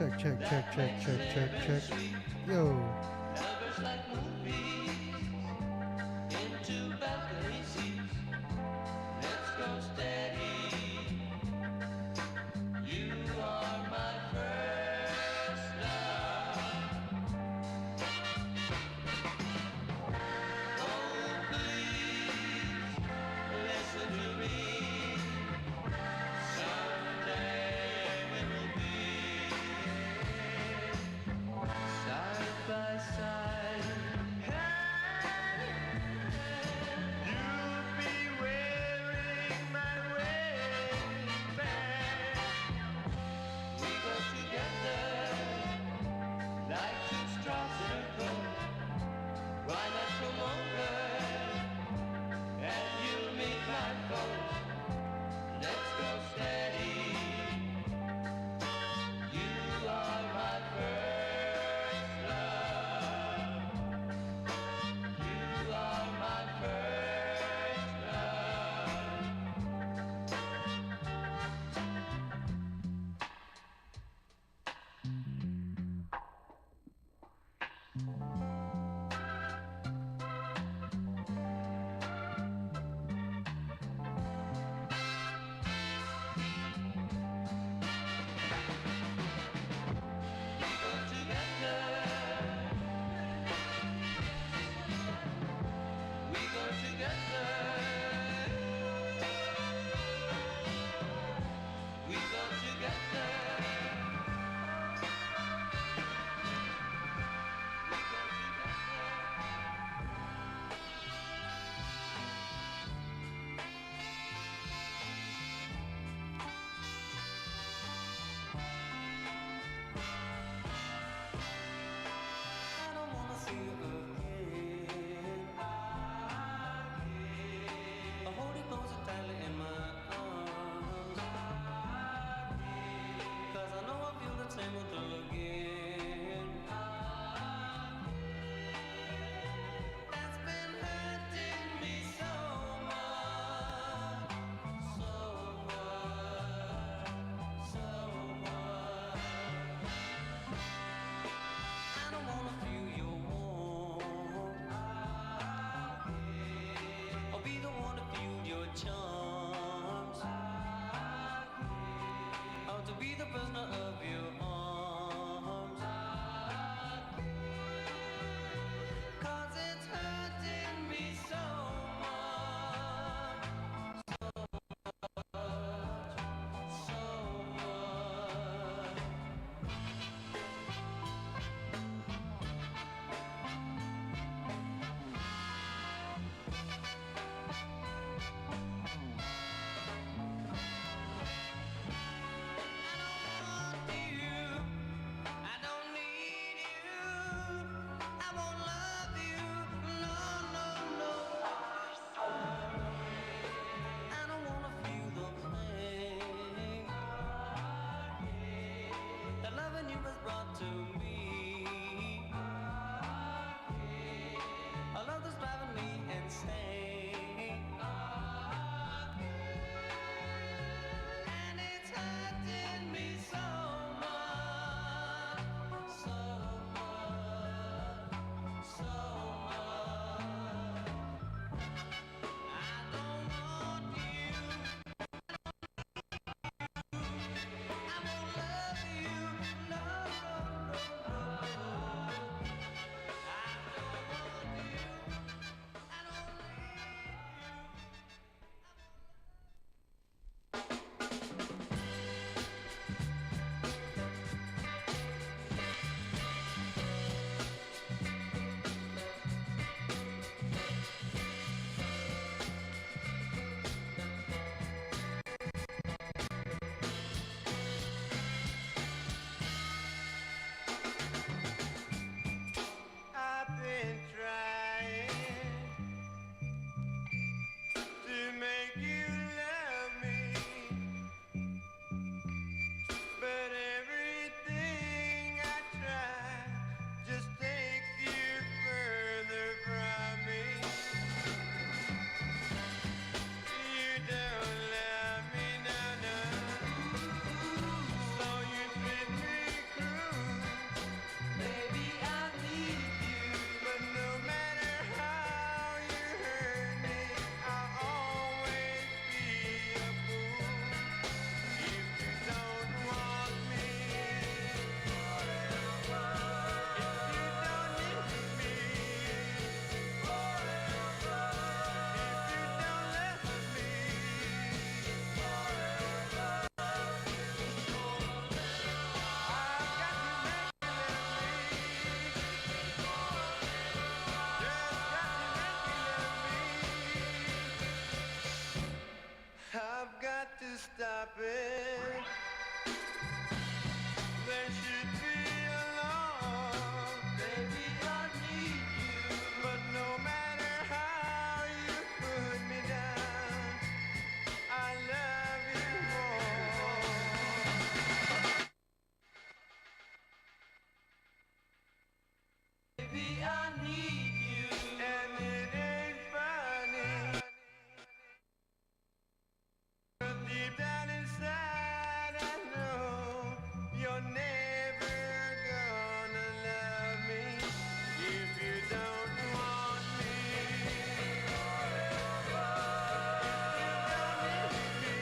Check, check, check, check, check, check, check. Yo. Lovers like movies into balcony seats. Let's go steady. You are my first love. Oh, please listen to me. Someday we will be side by side. Baby, I need you. And it ain't funny. Deep down inside, I know you're never gonna love me if you don't want me. If you don't need me,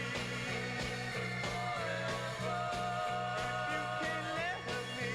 if you can't love me,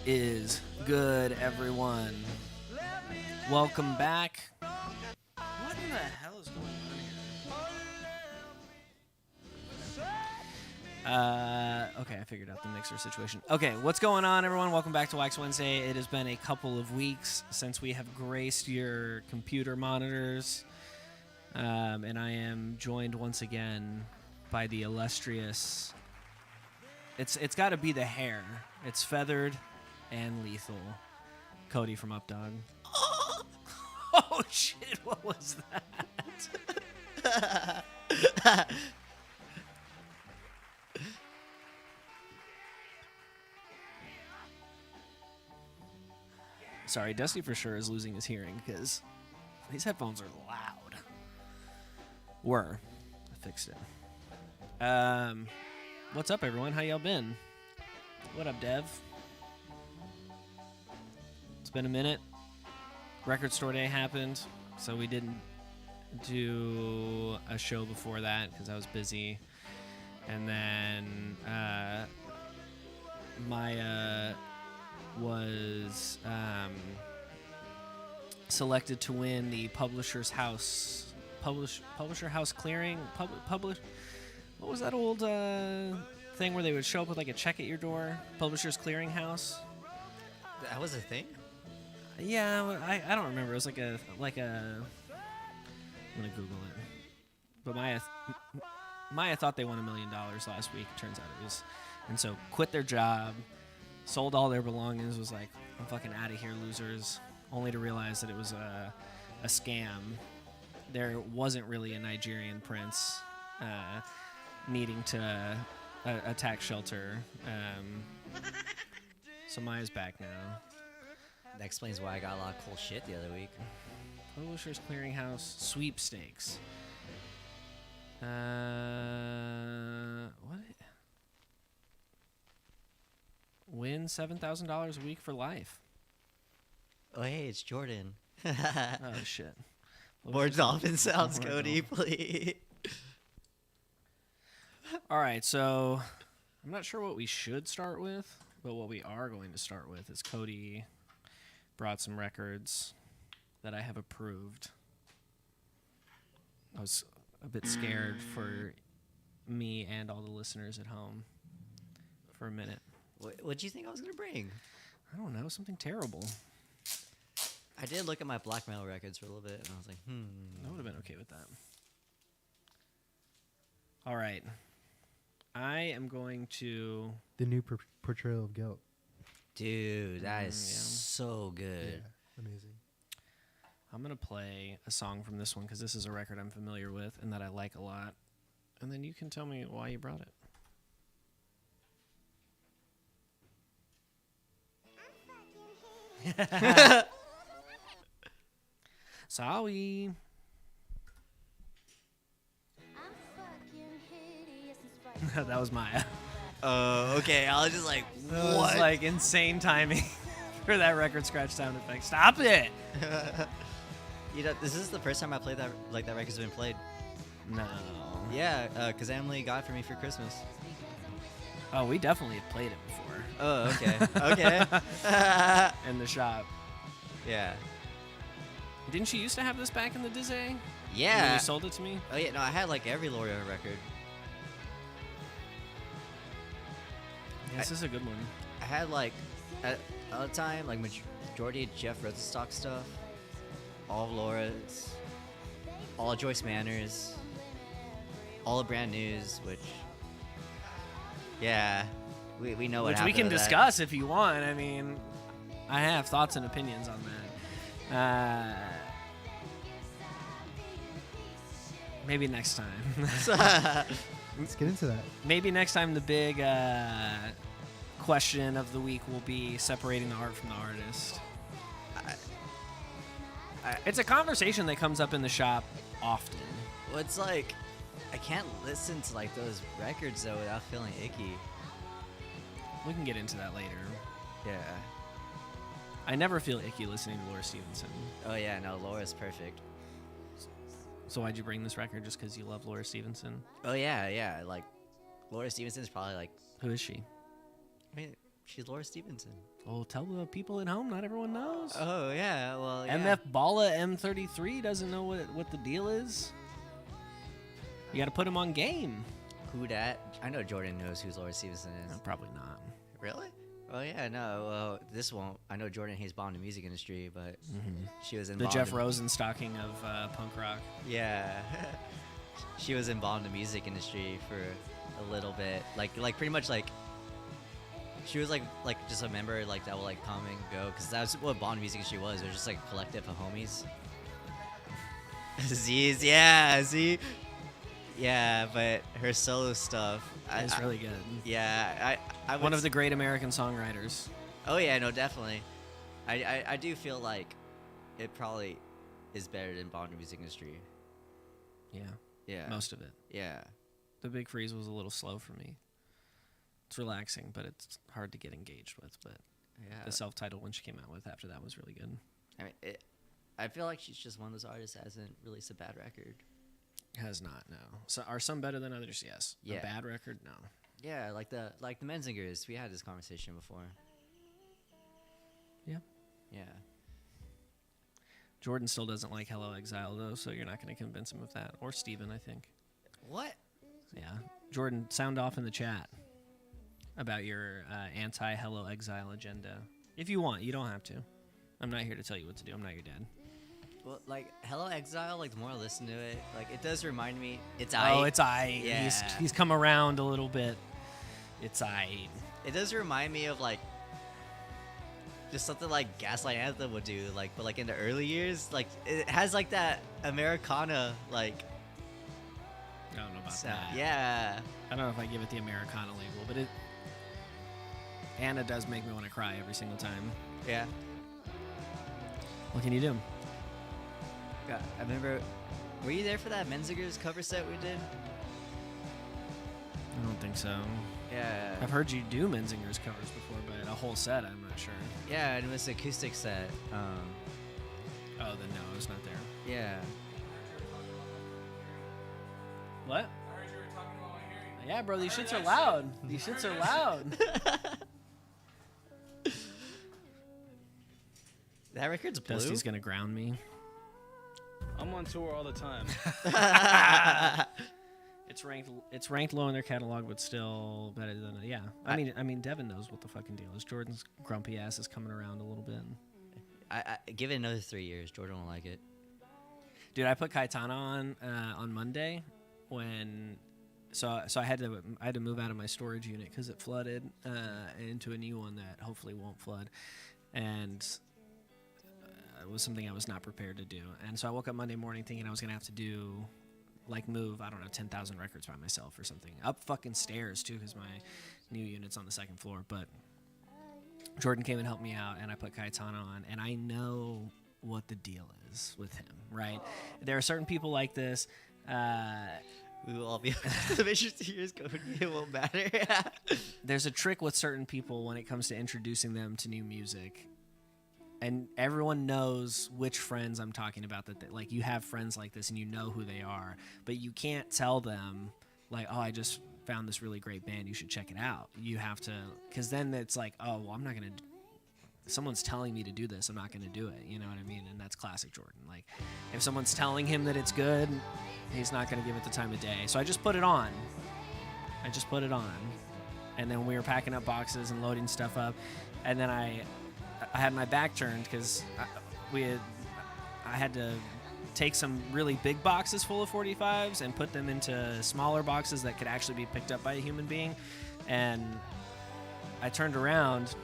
is good, everyone? Welcome back. What in the hell is going on here? Okay, I figured out the mixer situation. Okay, what's going on, everyone? Welcome back to Wax Wednesday. It has been a couple of weeks since we have graced your computer monitors, and I am joined once again by the illustrious. It's got to be the hair. It's feathered and lethal. Cody from Updog. Oh shit! What was that? Sorry, Dusty for sure is losing his hearing because these headphones are loud. I fixed it. What's up, everyone? How y'all been? What up, Dev? It's been a minute. Record Store Day happened, so we didn't do a show before that because I was busy. And then Maya was selected to win the Publisher House Clearing. What was that old thing where they would show up with like a check at your door? Publishers Clearing House. That was a thing? Yeah, I don't remember. It was like a. I'm gonna Google it. But Maya thought they won $1 million last week. Turns out it was, and so quit their job, sold all their belongings. Was like, I'm fucking out of here, losers. Only to realize that it was a scam. There wasn't really a Nigerian prince needing to attack shelter. So Maya's back now. That explains why I got a lot of cool shit the other week. Publishers Clearinghouse sweepstakes. What? Win $7,000 a week for life. Oh, hey, it's Jordan. Oh shit. More dolphin sounds, Cody, please. All right, so I'm not sure what we should start with, but what we are going to start with is Cody brought some records that I have approved. I was a bit scared for me and all the listeners at home for a minute. What'd you think I was going to bring? I don't know, something terrible. I did look at my black metal records for a little bit, and I was like, I would have been okay with that. All right. I am going to... The new portrayal of guilt. Dude, that is yeah. so good. Yeah, amazing. I'm going to play a song from this one because this is a record I'm familiar with and that I like a lot. And then you can tell me why you brought it. Sorry. That was Maya. Oh, okay. I was just like, That what? was like insane timing for that record scratch sound effect. Stop it! You know, this is the first time I played that, like, that record's been played. No. Yeah, because Emily got it for me for Christmas. Oh, we definitely have played it before. Oh, okay. Okay. In the shop. Yeah. Didn't she used to have this back in the Dizzy? When Yeah. you sold it to me? Oh, yeah, no, I had, like, every Laura record. Yeah, this is a good one. I had, like, at the time, like, majority of Jeff Rosenstock stuff. All of Laura's. All of Joyce Manners. All of Brand News, which... Yeah. We know what Which we happened can to that. discuss if you want. I mean, I have thoughts and opinions on that. Maybe next time. Let's get into that. Maybe next time the big question of the week will be separating the art from the artist. It's a conversation that comes up in the shop often. Well, it's like, I can't listen to, like, those records, though, without feeling icky. We can get into that later. Yeah. I never feel icky listening to Laura Stevenson. Oh, yeah, no, Laura's perfect. So why'd you bring this record? Just because you love Laura Stevenson? Oh, yeah, yeah. Like, Laura Stevenson's probably, like, Who is she? I mean, She's Laura Stevenson. Oh, tell the people at home. Not everyone knows. Oh yeah, well yeah. MF Balla M33 doesn't know what the deal is. You got to put him on game. Who dat? I know Jordan knows who Laura Stevenson is. No, probably not. Really? Oh yeah, no. Well, this won't. I know Jordan hates Bomb the Music Industry, but she was in The Bomb Jeff the- Rosenstocking of punk rock. Yeah, she was in Bomb the Music Industry for a little bit. Like pretty much like. She was like just a member like that would like come and go because that's what Bomb the Music Industry was. It was just like a collective of homies. Z's, yeah, Z. Yeah, but her solo stuff. It's really good. Yeah, I would One of the great American songwriters. Oh yeah, no, definitely. I do feel like it probably is better than Bomb the Music Industry. Yeah, Yeah. most of it. Yeah. The Big Freeze was a little slow for me. It's relaxing, but it's hard to get engaged with. But Yeah. the self-titled one she came out with after that was really good. I mean, I feel like she's just one of those artists that hasn't released a bad record. Has not, no. So are some better than others? Yes. Yeah. A bad record? No. Yeah, like the Menzingers. We had this conversation before. Yeah. Yeah. Jordan still doesn't like Hello Exile though, so you're not going to convince him of that. Or Steven, I think. What? Yeah. Jordan, sound off in the chat about your anti-Hello Exile agenda. If you want, you don't have to. I'm not here to tell you what to do. I'm not your dad. Well, like Hello Exile, like the more I listen to it, like it does remind me. It's Oh, it's I. Yeah. He's come around a little bit. It's I. It does remind me of like just something like Gaslight Anthem would do, like but like in the early years, like it has like that Americana like I don't know about sound. that. Yeah. I don't know if I give it the Americana label, but it. Anna does make me want to cry every single time. Yeah. What can you do? God, I remember. Were you there for that Menzingers cover set we did? I don't think so. Yeah. I've heard you do Menzingers covers before, but a whole set, I'm not sure. Yeah, and it was an acoustic set. Oh, then no, I was not there. Yeah. What? Yeah, bro, these shits are loud. These shits are loud. That record's blue. Dusty's gonna ground me. I'm on tour all the time. It's ranked low in their catalog, but still better than yeah. I mean, Devin knows what the fucking deal is. Jordan's grumpy ass is coming around a little bit. I give it another 3 years. Jordan will like it. Dude, I put Kaitana on Monday when. So I had to move out of my storage unit because it flooded into a new one that hopefully won't flood, and it was something I was not prepared to do. And so I woke up Monday morning thinking I was gonna have to do, like, move 10,000 records by myself or something up fucking stairs too, because my new unit's on the second floor. But Jordan came and helped me out, and I put Kaitana on, and I know what the deal is with him. Right? There are certain people like this. We will all be the vicious tears going. It won't matter. There's a trick with certain people when it comes to introducing them to new music, and everyone knows which friends I'm talking about. That like you have friends like this, and you know who they are, but you can't tell them like, oh, I just found this really great band, you should check it out. You have to, because then it's like, oh, well, I'm not gonna. Someone's telling me to do this, I'm not gonna do it. You know what I mean? And that's classic Jordan. Like, if someone's telling him that it's good, he's not gonna give it the time of day. So I just put it on. And then we were packing up boxes and loading stuff up, and then I had my back turned because I had to take some really big boxes full of 45s and put them into smaller boxes that could actually be picked up by a human being. And I turned around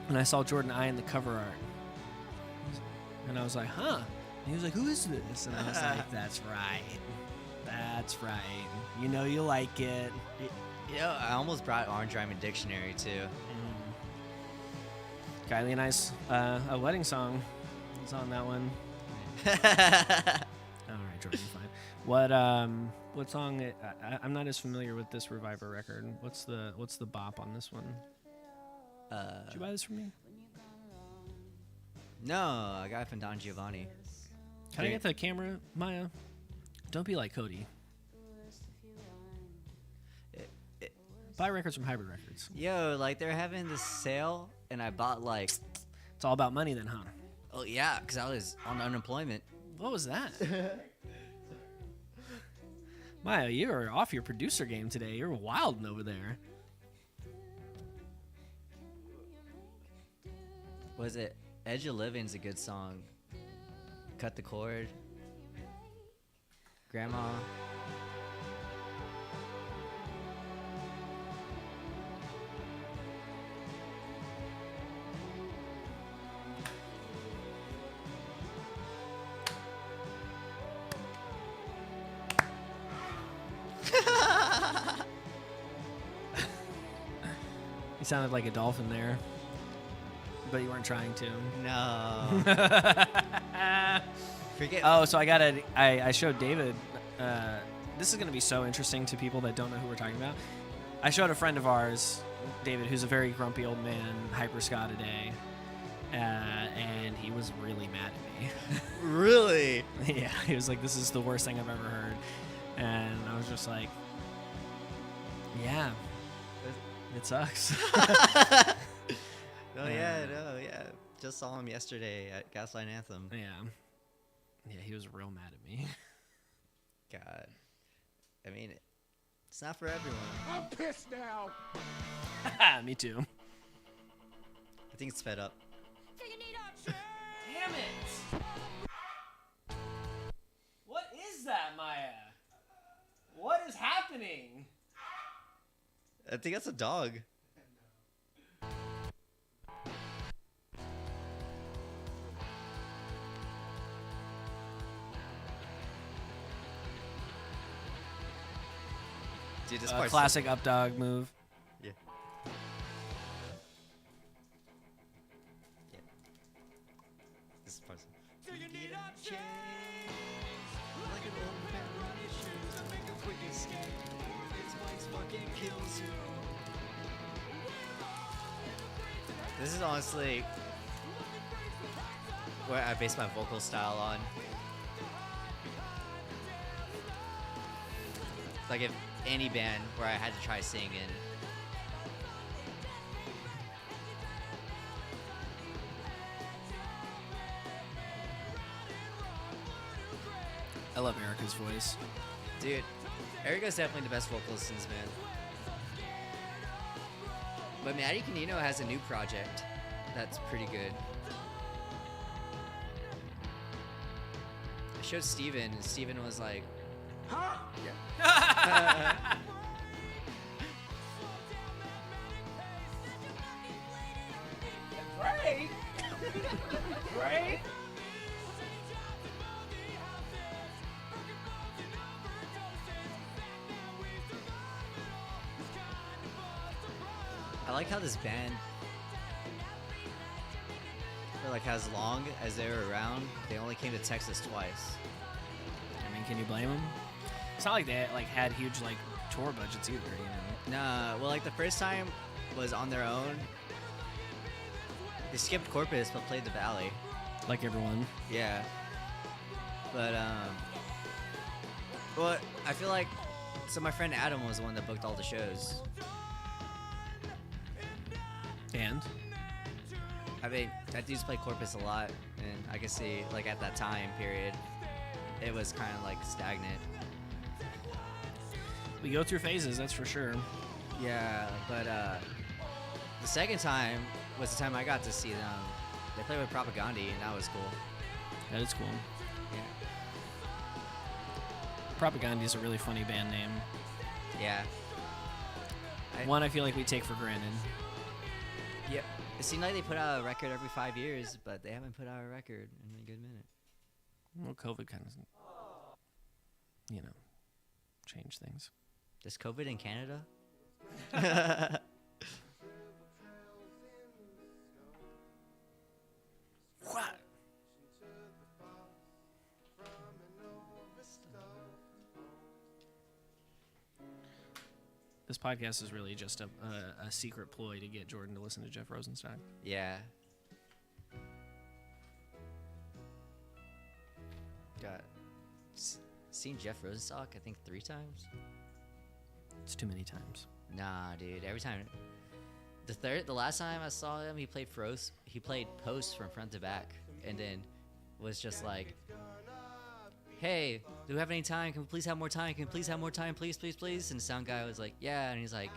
and I saw Jordan eyeing the cover art, and I was like, huh? And he was like, who is this? And I was like, that's right. You know you like it. You know, I almost brought Orange Rhyming Dictionary too. Kylie and I's a wedding song is on that one. All right, Jordan, fine. What song? I'm not as familiar with this Reviver record. What's the bop on this one? Did you buy this from me? No, I got it from Don Giovanni. Can I get the camera, Maya? Don't be like Cody. Buy records from Hybrid Records. Yo, like they're having this sale, and I bought like, It's all about money then, huh? oh yeah, because I was on unemployment. What was that? Maya, you are off your producer game today. You're wilding over there. Was it Edge of Living's a good song? Cut the Cord. Grandma. You sounded like a dolphin there, but you weren't trying to. No. Forget. Oh, so I showed David. This is gonna be so interesting to people that don't know who we're talking about. I showed a friend of ours, David, who's a very grumpy old man, hyper ska today, and he was really mad at me. Really? Yeah, he was like, "This is the worst thing I've ever heard," and I was just like, "Yeah, it sucks." Oh yeah, no, yeah. Just saw him yesterday at Gaslight Anthem. Yeah, he was real mad at me. God. I mean, it's not for everyone. I'm pissed now. Me too. I think it's fed up. Damn it! What is that, Maya? What is happening? I think that's a dog. Dude, this A part's classic up dog move. Yeah. Yeah. This part's. Do you need a change? Like an old man running shoes that make a quick escape. His wife's fucking kills you. This is honestly where I base my vocal style on. Like if any band where I had to try singing. I love Erica's voice. Dude, Erica's definitely the best vocalist in this band. But Maddie Canino has a new project that's pretty good. I showed Steven, and Steven was like, Huh? Right? Right? I like how this band, for like as long as they were around, they only came to Texas twice. I mean, can you blame them? It's not like they had huge tour budgets either, you know. Nah, well, like the first time was on their own. They skipped Corpus but played the Valley. Like everyone. Yeah. But well, I feel like so my friend Adam was the one that booked all the shows. And I mean, that dude's played Corpus a lot, and I can see like at that time period, it was kind of like stagnant. we go through phases, that's for sure. Yeah, but the second time was the time I got to see them. They played with Propagandhi, and that was cool. That is cool. Yeah. Propagandhi is a really funny band name. Yeah. One I feel like we take for granted. Yep. It seemed like they put out a record every 5 years, but they haven't put out a record in a good minute. Well, COVID kind of, changed things. Does COVID in Canada? What? This podcast is really just a secret ploy to get Jordan to listen to Jeff Rosenstock. Yeah. Got seen Jeff Rosenstock, I think 3 times. It's too many times. Nah, dude. Every time. The last time I saw him, he played Post from front to back, and then was just like, "Hey, do we have any time? Can we please have more time? Can we please have more time? Please, please, please." And the sound guy was like, "Yeah," and he's like,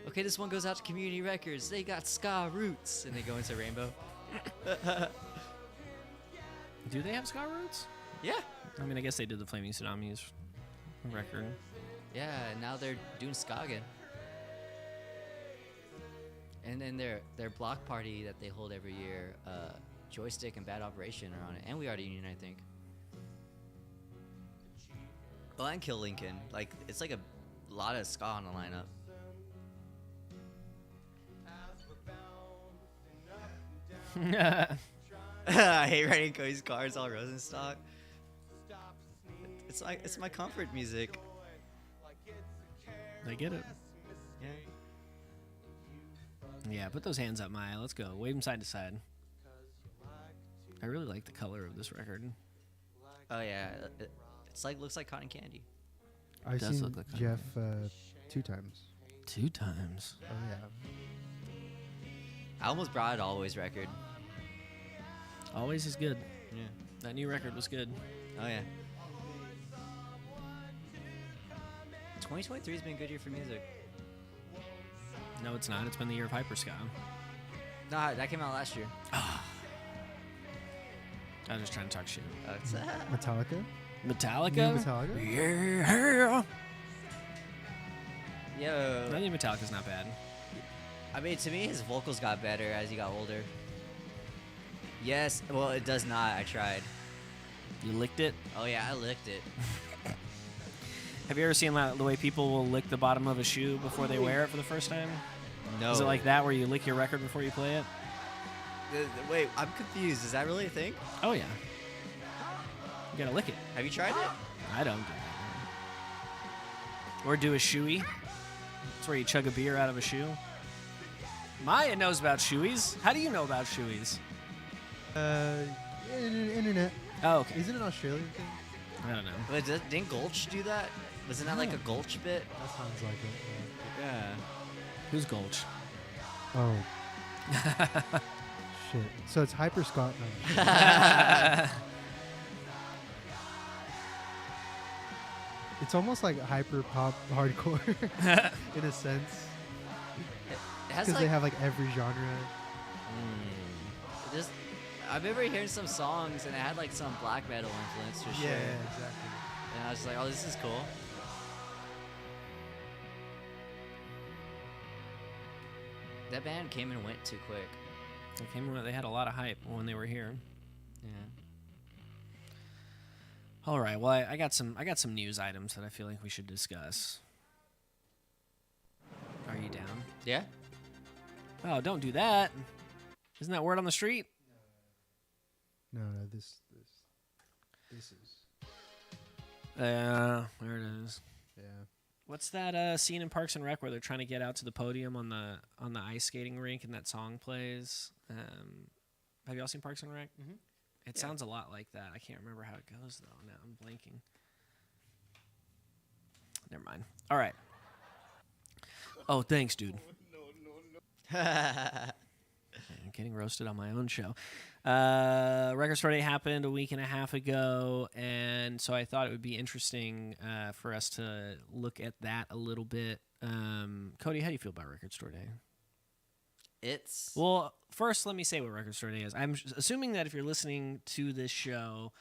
"Okay, this one goes out to Community Records. They got ska roots," and they go into Rainbow. Do they have ska roots? Yeah. I mean, I guess they did the Flaming Tsunamis record. Yeah, and now they're doing ska again. And then their block party that they hold every year, Joystick and Bad Operation are on it, and We Are the Union, I think. Oh, and Kill Lincoln. Like, it's like a lot of ska on the lineup. I hate riding Cody's cars all Rosenstock. It's my comfort music. I get it. Yeah. Yeah, put those hands up, Maya. Let's go. Wave them side to side. I really like the color of this record. Oh yeah, it's like looks like cotton candy. I've does seen look like Jeff 2 times. 2 times. Oh yeah. I almost brought it Always record. Always is good. Yeah. That new record was good. Oh yeah. 2023 has been a good year for music. No, it's not. It's been the year of hyperska. Nah, that came out last year. I was just trying to talk shit. It's, Metallica. Metallica? New Metallica? Yeah. I yo. think Metallica's not bad. I mean, to me, his vocals got better as he got older. Yes. Well, it does not. I tried. You licked it? Oh yeah, I licked it. Have you ever seen the way people will lick the bottom of a shoe before they wear it for the first time? No. Is it like that where you lick your record before you play it? Wait, I'm confused. Is that really a thing? Oh, yeah. You gotta lick it. Have you tried it? I don't do that. Or do a shoey. It's where you chug a beer out of a shoe. Maya knows about shoeys. How do you know about shoeys? Internet. Oh, okay. Isn't it an Australian thing? I don't know. But didn't Gulch do that? Wasn't that like a Gulch bit? That sounds like it. Yeah. Who's Gulch? Oh. Shit. So it's Hyper Scott. No. It's almost like hyper pop hardcore in a sense. It has Because like they have like every genre. just. I remember hearing some songs and it had like some black metal influence for sure. exactly. And I was just like, oh, this is cool. That band came and went too quick. They had a lot of hype when they were here. Yeah. All right. Well, I got some news items that I feel like we should discuss. Are you down? Yeah? Oh, don't do that. Isn't that word on the street? No, this is. There it is. Yeah. What's that scene in Parks and Rec where they're trying to get out to the podium on the ice skating rink and that song plays? Have y'all seen Parks and Rec? Mhm. It sounds a lot like that. I can't remember how it goes though. Now I'm blanking. Never mind. All right. Oh, thanks, dude. I'm getting roasted on my own show. Record Store Day happened a week and a half ago, and so I thought it would be interesting for us to look at that a little bit. Cody, how do you feel about Record Store Day? It's. Well, first, let me say what Record Store Day is. I'm assuming that if you're listening to this show,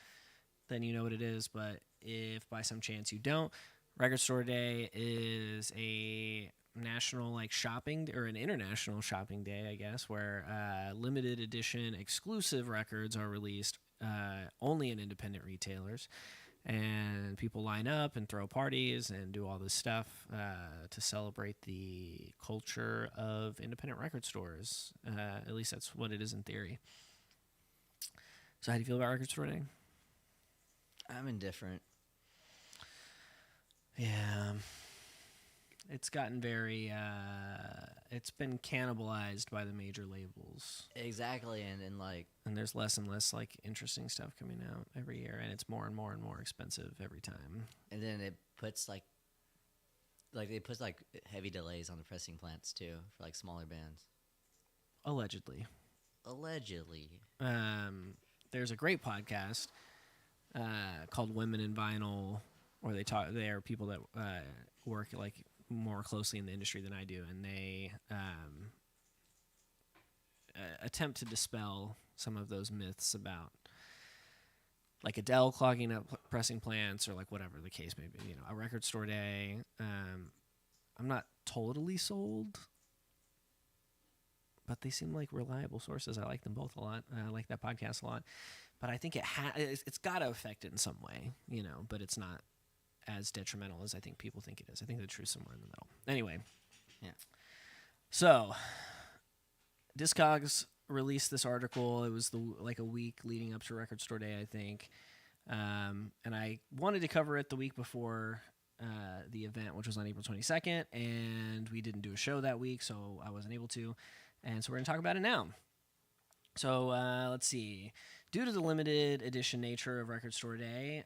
then you know what it is, but if by some chance you don't, Record Store Day is a national shopping or an international shopping day, I guess, where limited edition exclusive records are released only in independent retailers, and people line up and throw parties and do all this stuff to celebrate the culture of independent record stores. At least that's what it is in theory. So how do you feel about Record Store Day? I'm indifferent. Yeah. It's gotten very, it's been cannibalized by the major labels. Exactly, and And there's less and less interesting stuff coming out every year, and it's more and more and more expensive every time. and then it puts like they put like heavy delays on the pressing plants too for like smaller bands. Allegedly. Allegedly. There's a great podcast called Women in Vinyl, where they are people that work like more closely in the industry than I do, and they attempt to dispel some of those myths about like Adele clogging up pressing plants or like whatever the case may be. A record store day. I'm not totally sold, but they seem like reliable sources. I like them both a lot. I like that podcast a lot. But I think it's got to affect it in some way, but it's not as detrimental as I think people think it is. I think the truth's somewhere in the middle. Anyway. Yeah. So, Discogs released this article. It was like a week leading up to Record Store Day, I think. And I wanted to cover it the week before the event, which was on April 22nd, and we didn't do a show that week, so I wasn't able to. And so we're going to talk about it now. So let's see. Due to the limited edition nature of Record Store Day,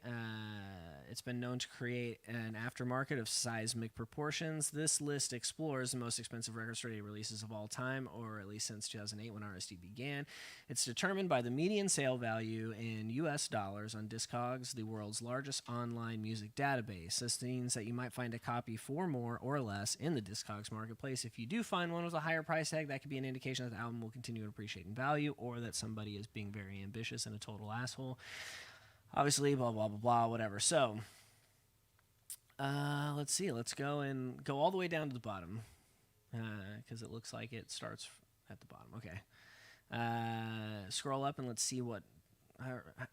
it's been known to create an aftermarket of seismic proportions. This list explores the most expensive Record Store Day releases of all time, or at least since 2008 when RSD began. It's determined by the median sale value in U.S. dollars on Discogs, the world's largest online music database. This means that you might find a copy for more or less in the Discogs marketplace. If you do find one with a higher price tag, that could be an indication that the album will continue to appreciate in value, or that somebody is being very ambitious and a total asshole. Obviously, blah, blah, blah, blah, whatever. So, let's see. Let's go all the way down to the bottom, because it looks like it starts at the bottom. Okay. Scroll up and let's see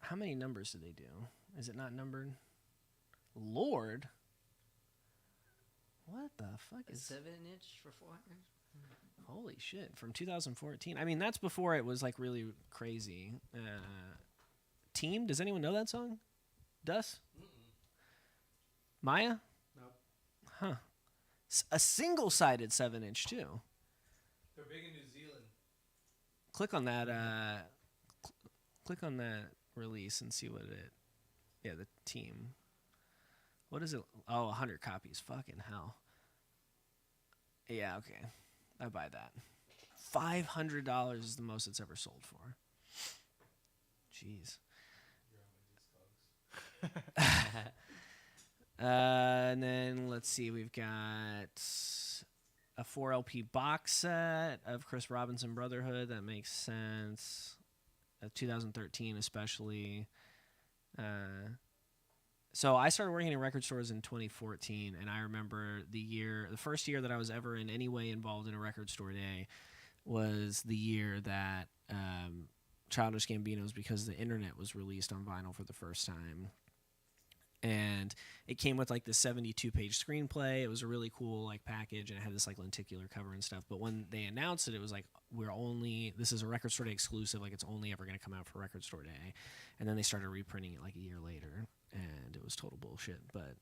how many numbers do they do? Is it not numbered? Lord. What the fuck A is 7-inch for 400? Holy shit, from 2014. I mean, that's before it was like really crazy. Team, does anyone know that song? Dus? Maya? Nope. Huh. A single-sided 7-inch too. They're big in New Zealand. Click on that. Click on that release and see what it. Yeah, the Team. What is it? Oh, 100 copies. Fucking hell. Yeah, okay. I buy that. $500 is the most it's ever sold for. Jeez. And then let's see, we've got a 4 LP box set of Chris Robinson Brotherhood. That makes sense. 2013 especially. So I started working in record stores in 2014, and I remember the first year that I was ever in any way involved in a record store day was the year that Childish Gambino's Because the Internet was released on vinyl for the first time. And it came with like the 72-page screenplay. It was a really cool like package, and it had this like lenticular cover and stuff. But when they announced it, it was like, this is a Record Store Day exclusive. Like, it's only ever going to come out for Record Store Day. And then they started reprinting it like a year later, and it was total bullshit. But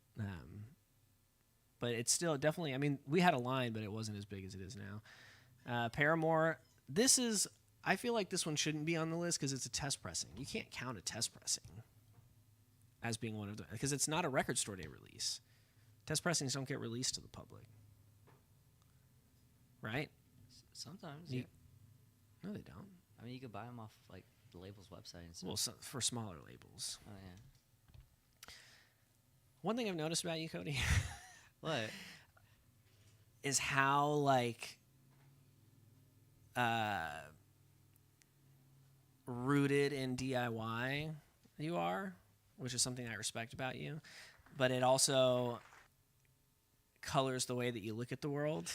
it's still definitely, I mean, we had a line, but it wasn't as big as it is now. Paramore, I feel like this one shouldn't be on the list because it's a test pressing. You can't count a test pressing as being one of the, because it's not a Record Store Day release. Test pressings don't get released to the public, right? Sometimes, You- yeah. No, they don't. I mean, you could buy them off like the label's website and stuff. Well, for smaller labels. Oh yeah. One thing I've noticed about you, Cody, What? is how like rooted in DIY you are, which is something I respect about you, but it also colors the way that you look at the world.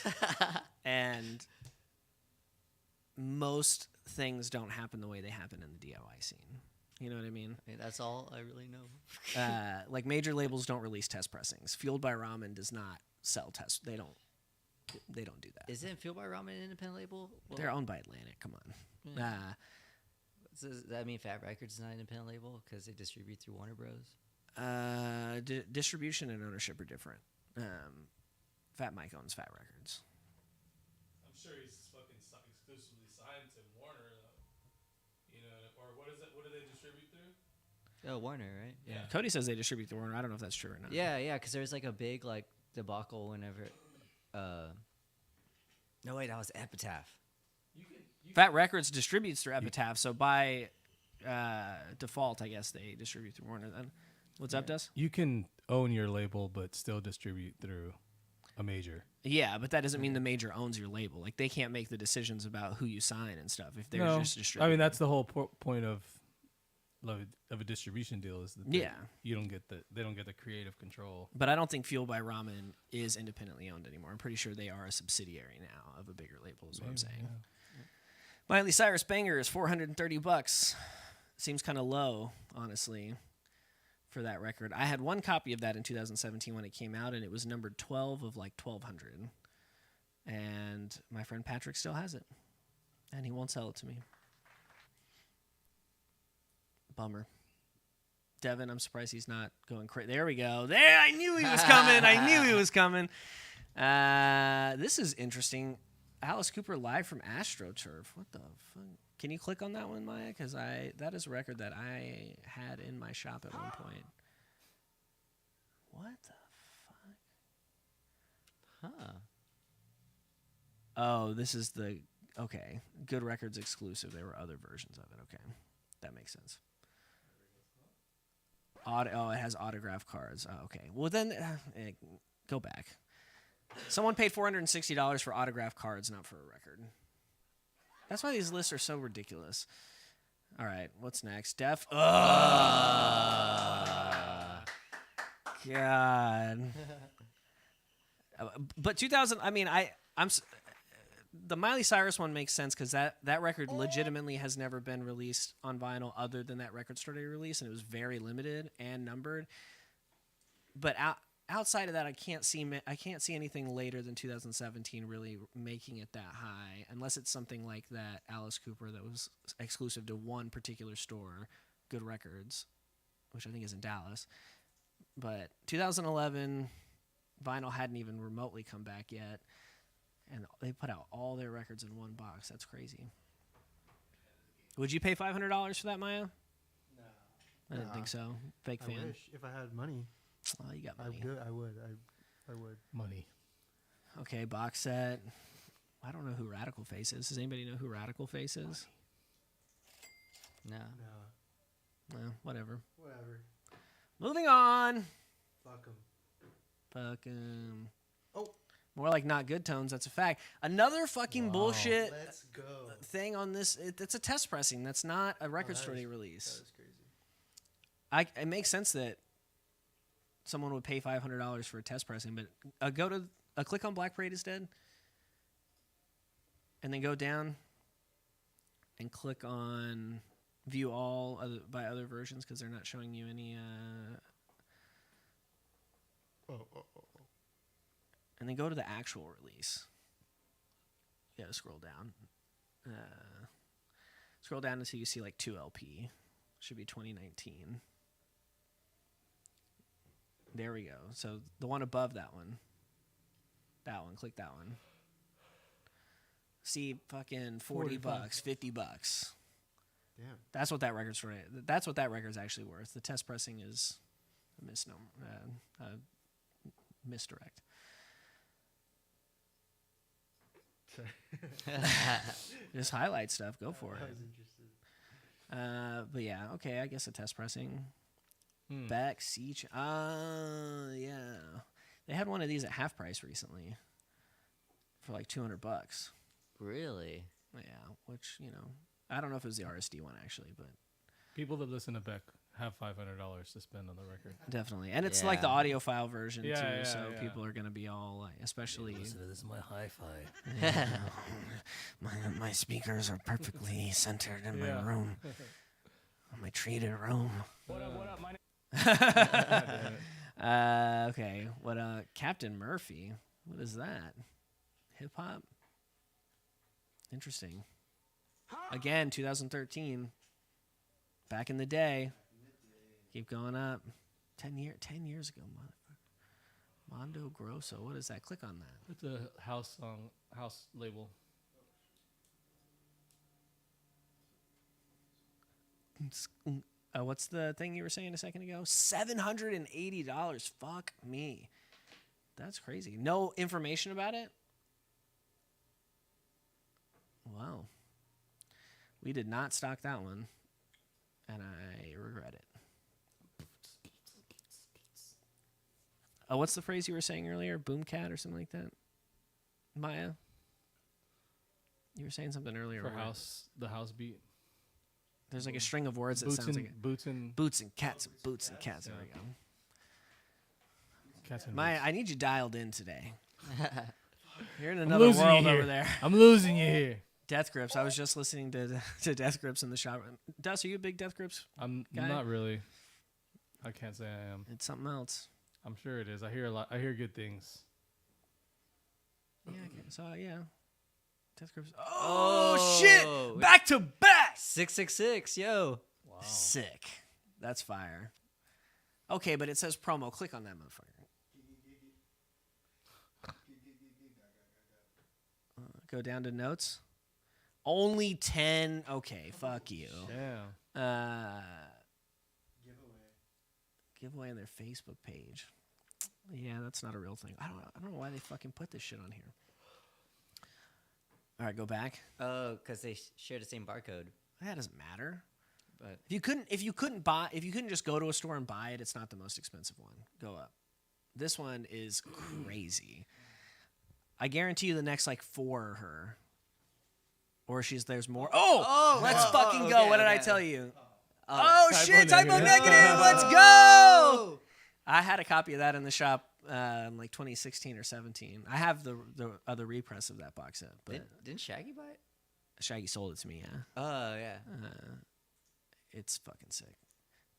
And most things don't happen the way they happen in the DIY scene. You know what I mean? I mean, that's all I really know. Like major labels don't release test pressings. Fueled by Ramen does not sell test. They don't do that. Isn't Fueled by Ramen an independent label? Well, They're owned by Atlantic. Come on. Yeah. So does that mean Fat Records is not an independent label because they distribute through Warner Bros? Distribution and ownership are different. Fat Mike owns Fat Records. I'm sure he's fucking exclusively signed to Warner, though. You know, or what is it? What do they distribute through? Oh, Warner, right? Yeah. Cody says they distribute through Warner. I don't know if that's true or not. Yeah, because there's like a big like debacle whenever. No wait, that was Epitaph. Fat Records distributes through Epitaph, so by default, I guess they distribute through Warner. Then, what's up, Des? You can own your label, but still distribute through a major. Yeah, but that doesn't mean the major owns your label. Like they can't make the decisions about who you sign and stuff if they're just distributing. I mean that's the whole point of a distribution deal is that Yeah. they don't get the creative control. But I don't think Fueled by Ramen is independently owned anymore. I'm pretty sure they are a subsidiary now of a bigger label. Is what I'm saying. Miley Cyrus Banger is $430. Seems kind of low, honestly, for that record. I had one copy of that in 2017 when it came out, and it was numbered 12 of like 1,200. And my friend Patrick still has it, and he won't sell it to me. Bummer. Devin, I'm surprised he's not going crazy. There we go. There, I knew he was coming. I knew he was coming. This is interesting. Alice Cooper live from AstroTurf. What the fuck? Can you click on that one, Maya? Because that is a record that I had in my shop at one point. What the fuck? Huh. Oh, this is the okay. Good Records exclusive. There were other versions of it. Okay, that makes sense. It has autograph cards. Oh, okay. Well, then go back. Someone paid $460 for autograph cards, not for a record. That's why these lists are so ridiculous. All right, what's next? Def. God. But 2000. I mean, the Miley Cyrus one makes sense because that record legitimately has never been released on vinyl other than that record store day release, and it was very limited and numbered. But outside of that, I can't see anything later than 2017 really making it that high, unless it's something like that Alice Cooper that was exclusive to one particular store, Good Records, which I think is in Dallas. But 2011, vinyl hadn't even remotely come back yet, and they put out all their records in one box. That's crazy. Would you pay $500 for that, Maya? No. I didn't think so. Fake fan. I wish if I had money. Well, you got money. I would. Money. Okay, box set. I don't know who Radical Face is. Does anybody know who Radical Face is? No. No. No, whatever. Whatever. Moving on. Fuck 'em. Fuck 'em. Oh. More like Not Good Tones. That's a fact. Another fucking bullshit Let's go. thing on this. It's a test pressing. That's not a record store day That release. is crazy. It makes sense that someone would pay $500 for a test pressing, but go to click on Black Parade is Dead, and then go down and click on View All by other versions because they're not showing you any. And then go to the actual release. You gotta scroll down. Scroll down until you see like 2LP. Should be 2019. There we go. So the one above that one. Click that one. See fucking 40 bucks, 50 bucks. Damn. That's what that record's actually worth. The test pressing is a misnomer, misdirect. Just highlight stuff. Go for I it. was interested. But yeah, okay. I guess a test pressing. Beck, Siege. Yeah. They had one of these at half price recently for like $200. Really? Yeah, which, I don't know if it was the RSD one actually, but People that listen to Beck have $500 to spend on the record. definitely. And it's like the Yeah. audiophile version Yeah, too, yeah, so yeah. people are going to be all like, especially This is my hi-fi. my speakers are perfectly centered in Yeah. my room. My treated room. What up, my Okay, Captain Murphy. What is that? Hip hop? Interesting. Again, 2013. Back in the day. Keep going up. 10 years ago, motherfucker. Mondo Grosso. What is that? Click on that. It's a house song, house label. What's the thing you were saying a second ago? $780. Fuck me. That's crazy. No information about it? Wow. We did not stock that one, and I regret it. Oh, what's the phrase you were saying earlier? Boomcat or something like that? Maya? You were saying something earlier. For where the house beat. There's like a string of words that Boots sounds and like it. boots and Boots and cats, boots and cats. There we go. cats and Maya, boots. I need you dialed in today. You're in I'm another losing world you here. over there. I'm losing you here. Death Grips. I was just listening to Death Grips in the shop. Dust, are you a big Death Grips? I'm Guy? not really. I can't say I am. It's something else. I'm sure it is. I hear a lot. I hear good things. Yeah. Okay. So yeah, Death Grips. Oh Oh, shit! Back to back. 666, yo. Wow. Sick. That's fire. Okay, but it says promo. Click on that motherfucker. Go down to notes. Only 10. Okay, fuck you. Yeah. Giveaway on their Facebook page. Yeah, that's not a real thing. I don't know why they fucking put this shit on here. All right, go back. Oh, because they share the same barcode. That doesn't matter. But If you couldn't just go to a store and buy it, it's not the most expensive one. Go up. This one is crazy. I guarantee you the next like 4 are her. Or there's more. Oh, let's fucking go. okay, What did I okay. tell you? Oh, Oh, shit, Typo Typo Negative. Negative. Let's go. I had a copy of that in the shop in like 2016 or 17. I have the other repress of that box set, but didn't Shaggy buy it? Shaggy sold it to me, yeah. Oh, yeah. It's fucking sick.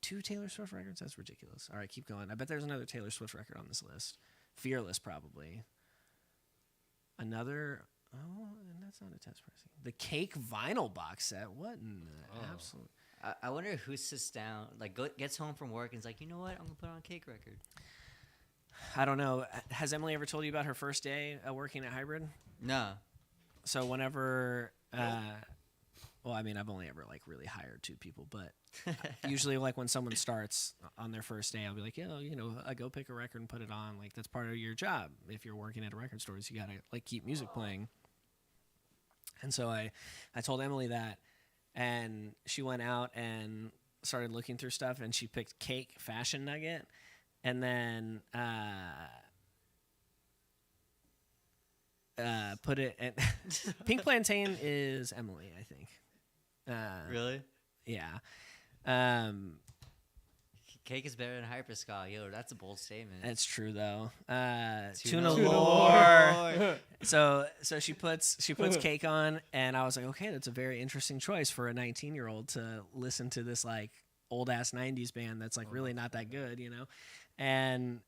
2 Taylor Swift records? That's ridiculous. All right, keep going. I bet there's another Taylor Swift record on this list. Fearless, probably. Another... Oh, and that's not a test pressing. The Cake vinyl box set. What in the absolute... I wonder who sits down, like gets home from work and is like, you know what? I'm going to put on a Cake record. I don't know. Has Emily ever told you about her first day working at Hybrid? No. So whenever... well, I mean, I've only ever like really hired 2 people, but usually like when someone starts on their first day, I'll be like, I go pick a record and put it on. Like that's part of your job. If you're working at a record store, so you gotta like keep music playing. And so I told Emily that, and she went out and started looking through stuff, and she picked Cake Fashion Nugget, and then put it at Pink Plantain is Emily, I think. Really? Yeah. Cake is better than Hyperska. Yo, that's a bold statement. That's true though. Tuna Tuna Lore. Lore. So she puts Cake on, and I was like, okay, that's a very interesting choice for a 19-year-old to listen to this like old ass 90s band that's like really not that good, And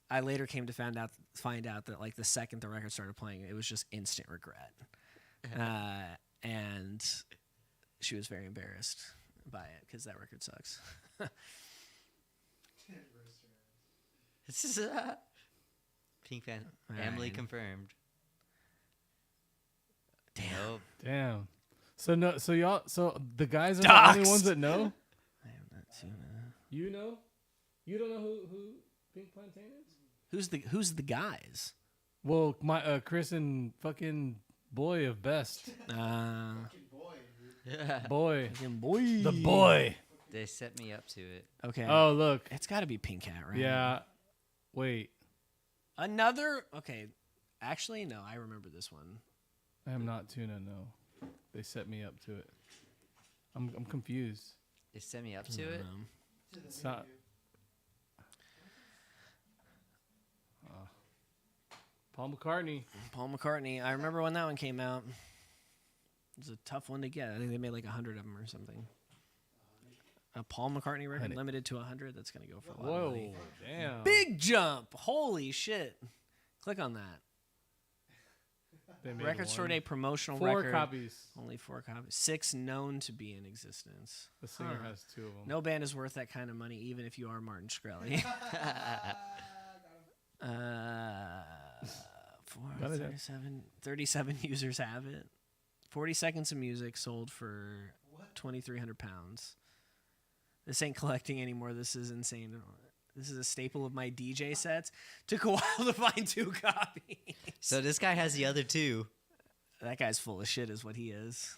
I later came to find out that like the second the record started playing, it was just instant regret. And she was very embarrassed by it because that record sucks. This is Pink Fan. Emily Alright. confirmed. Damn. Nope. Damn. So y'all. So the guys are the only Doxed. ones that know. I have not seen it. You know. You don't know who Pink Plantain is? Who's the guys? Well, my Chris and fucking boy of best. Boy. Fucking boy. The boy. They set me up to it. Okay. Oh, look. It's got to be Pink Hat, right? Yeah. Wait. Another. Okay. Actually, no. I remember this one. I am not Tuna, no. They set me up to it. I'm confused. They set me up to it. It's not. Paul McCartney. Paul McCartney. I remember when that one came out. It was a tough one to get. I think they made like 100 of them or something. A Paul McCartney record limited to 100. That's gonna go for a lot of money. Whoa, damn. Big jump! Holy shit! Click on that. They made Record Store one. Day promotional 4 record. copies. Only 4 copies. 6 known to be in existence. The singer Huh. has 2 of them. No band is worth that kind of money, even if you are Martin Shkreli. 37 users have it. 40 seconds of music sold for 2,300 pounds. This ain't collecting anymore. This is insane. This is a staple of my DJ sets. Took a while to find 2 copies. So this guy has the other 2. That guy's full of shit is what he is.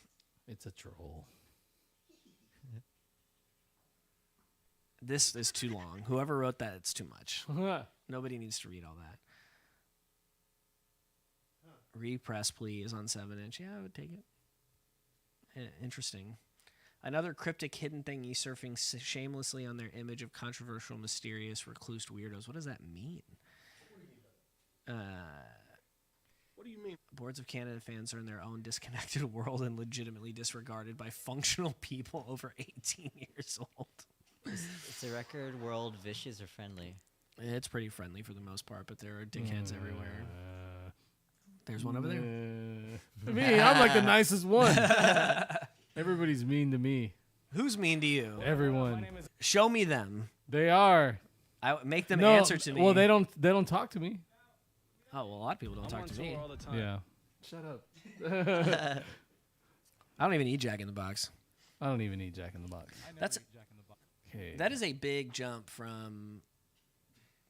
It's a troll. This is too long. Whoever wrote that, it's too much. Nobody needs to read all that. Repress, please, on 7-inch. Yeah, I would take it. Interesting. Another cryptic hidden thing you surfing shamelessly on their image of controversial, mysterious, recluse weirdos. What does that mean? What do you mean? Boards of Canada fans are in their own disconnected world and legitimately disregarded by functional people over 18 years old. Is the record world vicious or friendly? It's pretty friendly for the most part, but there are dickheads everywhere. There's one over there. Me, I'm like the nicest one. Everybody's mean to me. Who's mean to you? Everyone. Show me them. They are. Make them No, answer to me. well, they don't talk to me. Oh, well, a lot of people don't talk to me. All the time. Yeah. Shut up. I don't even eat Jack in the Box. I don't even eat Jack in the Box. Okay. That is a big jump from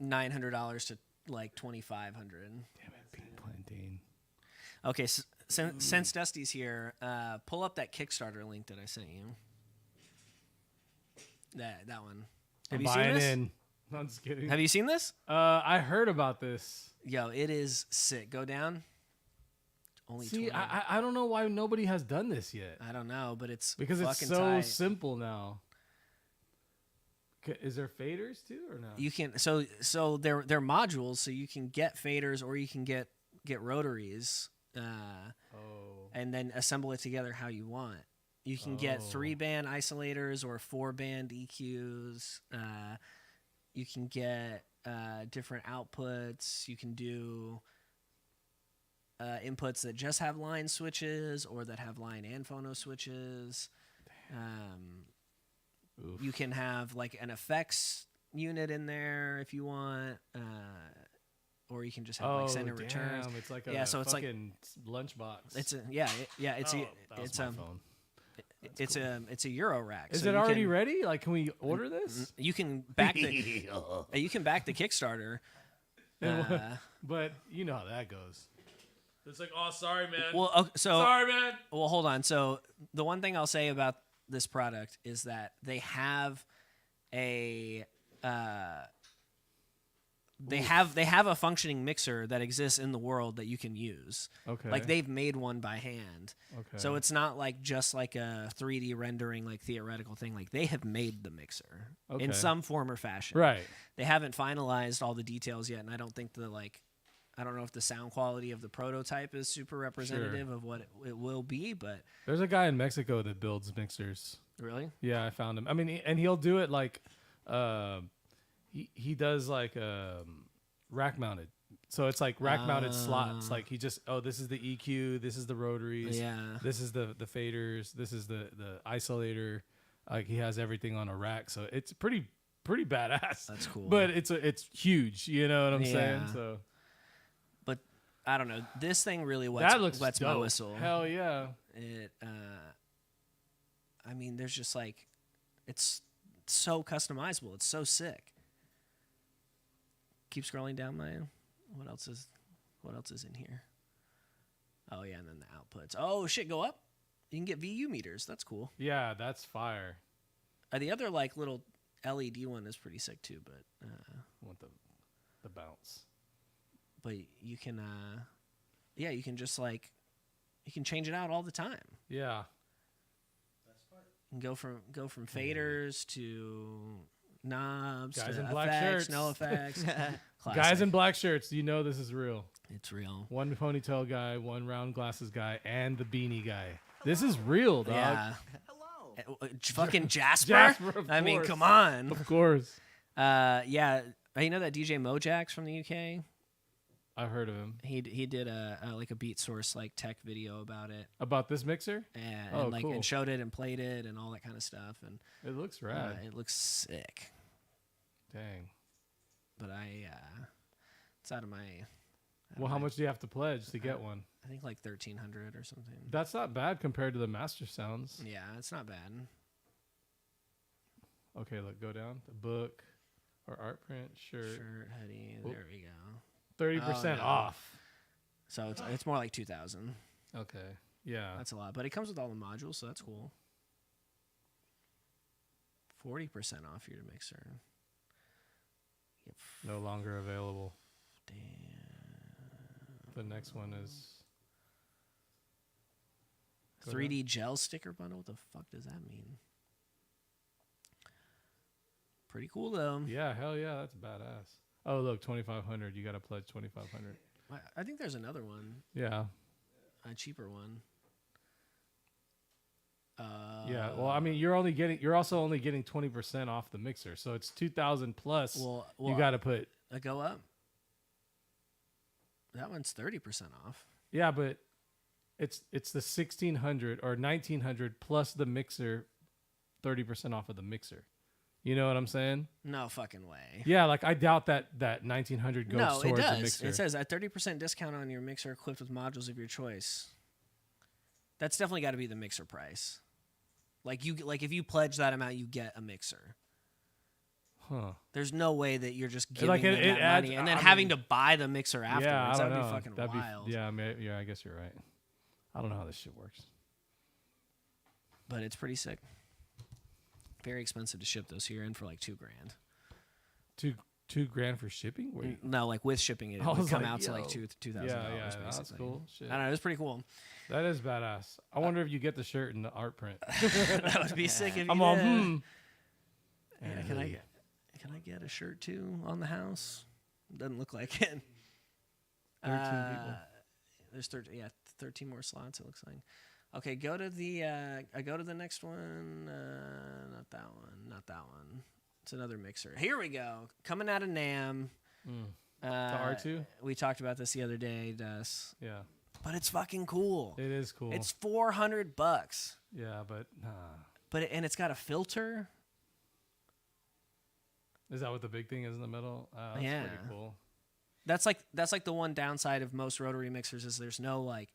$900 to like $2,500. Damn it, pink plantain. Okay, since Dusty's here, pull up that Kickstarter link that I sent you. That one. Have I'm you seen buying this? in. I'm just kidding. Have you seen this? I heard about this. Yo, it is sick. Go down. Only See, 20. I don't know why nobody has done this yet. I don't know, but it's Because it's fucking so tight. simple now. Is there faders too or no? You can so they're modules, so you can get faders or you can get rotaries, and then assemble it together how you want. You can get 3-band isolators or 4-band EQs. You can get different outputs. You can do inputs that just have line switches or that have line and phono switches. You can have like an effects unit in there if you want, or you can just have like send and returns. It's like a so it's like fucking lunchbox. it's a it's a Euro rack. Is so it you already can, ready? Like, can we order this? You can back the Kickstarter. But you know how that goes. It's like, oh, sorry, man. Well, so sorry, man. well, hold on. So the one thing I'll say about this product is that they have a they have a functioning mixer that exists in the world that you can use. Okay. Like they've made one by hand. Okay. So it's not like just like a 3D rendering like theoretical thing. Like they have made the mixer in Okay. some form or fashion. Right. They haven't finalized all the details yet, and I don't think I don't know if the sound quality of the prototype is super representative of what it will be, but There's a guy in Mexico that builds mixers. really, Yeah, I found him. I mean, and he'll do it like, he does like rack mounted. So it's like rack mounted slots. Like he just, this is the EQ, this is the rotaries, yeah. this is the faders, this is the isolator. Like he has everything on a rack, so it's pretty badass. That's cool. But it's huge. You know what I'm saying? Yeah. So But I don't know. This thing really that looks wets dope. my whistle. Hell yeah. It, I mean, there's just like, it's so customizable. It's so sick. Keep scrolling down, what else is in here? Oh yeah, and then the outputs. Oh shit, go up. You can get VU meters. That's cool. Yeah, that's fire. The other like little LED one is pretty sick too, but Want the bounce. but you can you can just like you can change it out all the time. Yeah. You can go from faders to knobs Guys to in black effects, shirts. no effects. Guys Classic. in black shirts, you know this is real. It's real. One ponytail guy, one round glasses guy, and the beanie guy. This is real, dog. Yeah. Hello. Fucking Jasper. Jasper, of I mean, course. come on. Of course. Yeah. You know that DJ Mojax from the UK? I've heard of him. He did a like a Beat Source like tech video about it, About this mixer? and, Oh, like cool. and showed it and played it and all that kind of stuff, and It looks rad. it looks sick. Dang. But it's out of my. Well, how much do you have to pledge to get one? I think like 1,300 or something. That's not bad compared to the Master Sounds. Yeah, it's not bad. Okay, look, go down. The book. or art print shirt. Shirt, hoodie. Oop. There we go. 30% no. off. So it's more like 2,000. Okay. Yeah. That's a lot, but it comes with all the modules, so that's cool. 40% off your mixer. Yep. No longer available. Damn. The next one is 3D gel sticker bundle. What the fuck does that mean? Pretty cool though. Yeah, hell yeah, that's badass. Oh look, 2,500. You got to pledge 2,500. I think there's another one, Yeah. a cheaper one. Yeah. Well, I mean, you're also only getting 20% off the mixer, so it's 2,000 plus. Well, you got to put. a go up. That one's 30% off. Yeah, but it's the 1,600 or 1,900 plus the mixer, 30% off of the mixer. You know what I'm saying? No fucking way. Yeah, like I doubt that 1,900 goes No, it towards the does. mixer. It says a 30% discount on your mixer equipped with modules of your choice. That's definitely got to be the mixer price. Like if you pledge that amount, you get a mixer. Huh. There's no way that you're just giving Like them it that adds- money and then I having mean- to buy the mixer afterwards. Yeah, I That don't would know. be fucking That'd wild. yeah, I guess you're right. I don't know how this shit works. But it's pretty sick. Very expensive to ship those here in for like $2,000. $2,000 for shipping? Wait. No, like with shipping it I would was come like, out to like yo. $2,000. Yeah, basically. that's cool. Shit. I don't know. It's pretty cool. That is badass. I wonder if you get the shirt in the art print. That would be sick if you I'm all, did. Yeah, can I get a shirt too on the house? Doesn't look like it. 13 people. There's 13 more slots. It looks like. Okay, go to the. I go to the next one. Not that one. Not that one. It's another mixer. Here we go. Coming out of NAMM. The R2? We talked about this the other day, Dust. Yeah. But it's fucking cool. It is cool. It's $400. Yeah, but And it's got a filter. is that what the big thing is in the middle? That's Yeah. pretty cool. That's like the one downside of most rotary mixers is there's no like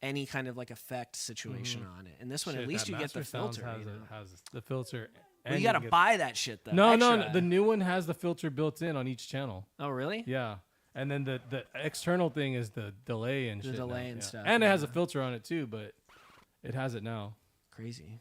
any kind of like effect situation on it. And this one, Shit, at least that you get the Master Sounds filter. has the filter. Well, and you gotta get- buy that shit though. No, extra. the new one has the filter built in on each channel. Oh really? Yeah. And then the external thing is the delay and The shit. delay now. and Yeah. stuff, And it has a yeah. filter on it too, but it has it now. Crazy.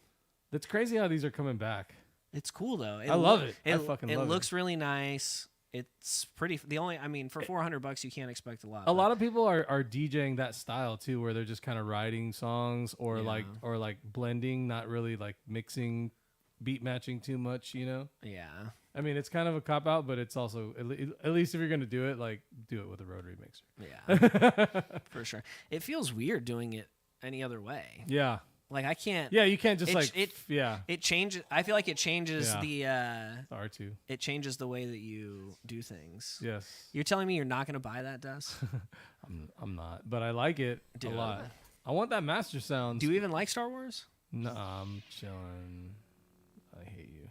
That's crazy how these are coming back. It's cool though. I love it. I fucking it love it. looks really nice. It's pretty. For $400, you can't expect a lot. A lot of people are DJing that style too, where they're just kind of writing songs or Yeah. like blending, not really like mixing, beat matching too much. You know. Yeah. I mean, it's kind of a cop out, but it's also at least if you're gonna do it, like do it with a rotary mixer. Yeah. For sure. It feels weird doing it any other way. Yeah. Like I can't. Yeah, you can't just It changes. I feel like it changes Yeah. the. The R2. It changes the way that you do things. Yes. You're telling me you're not going to buy that, Dust? I'm not, but I like it Dude. a lot. I want that master sound. Do you even like Star Wars? No, I'm chilling. I hate you.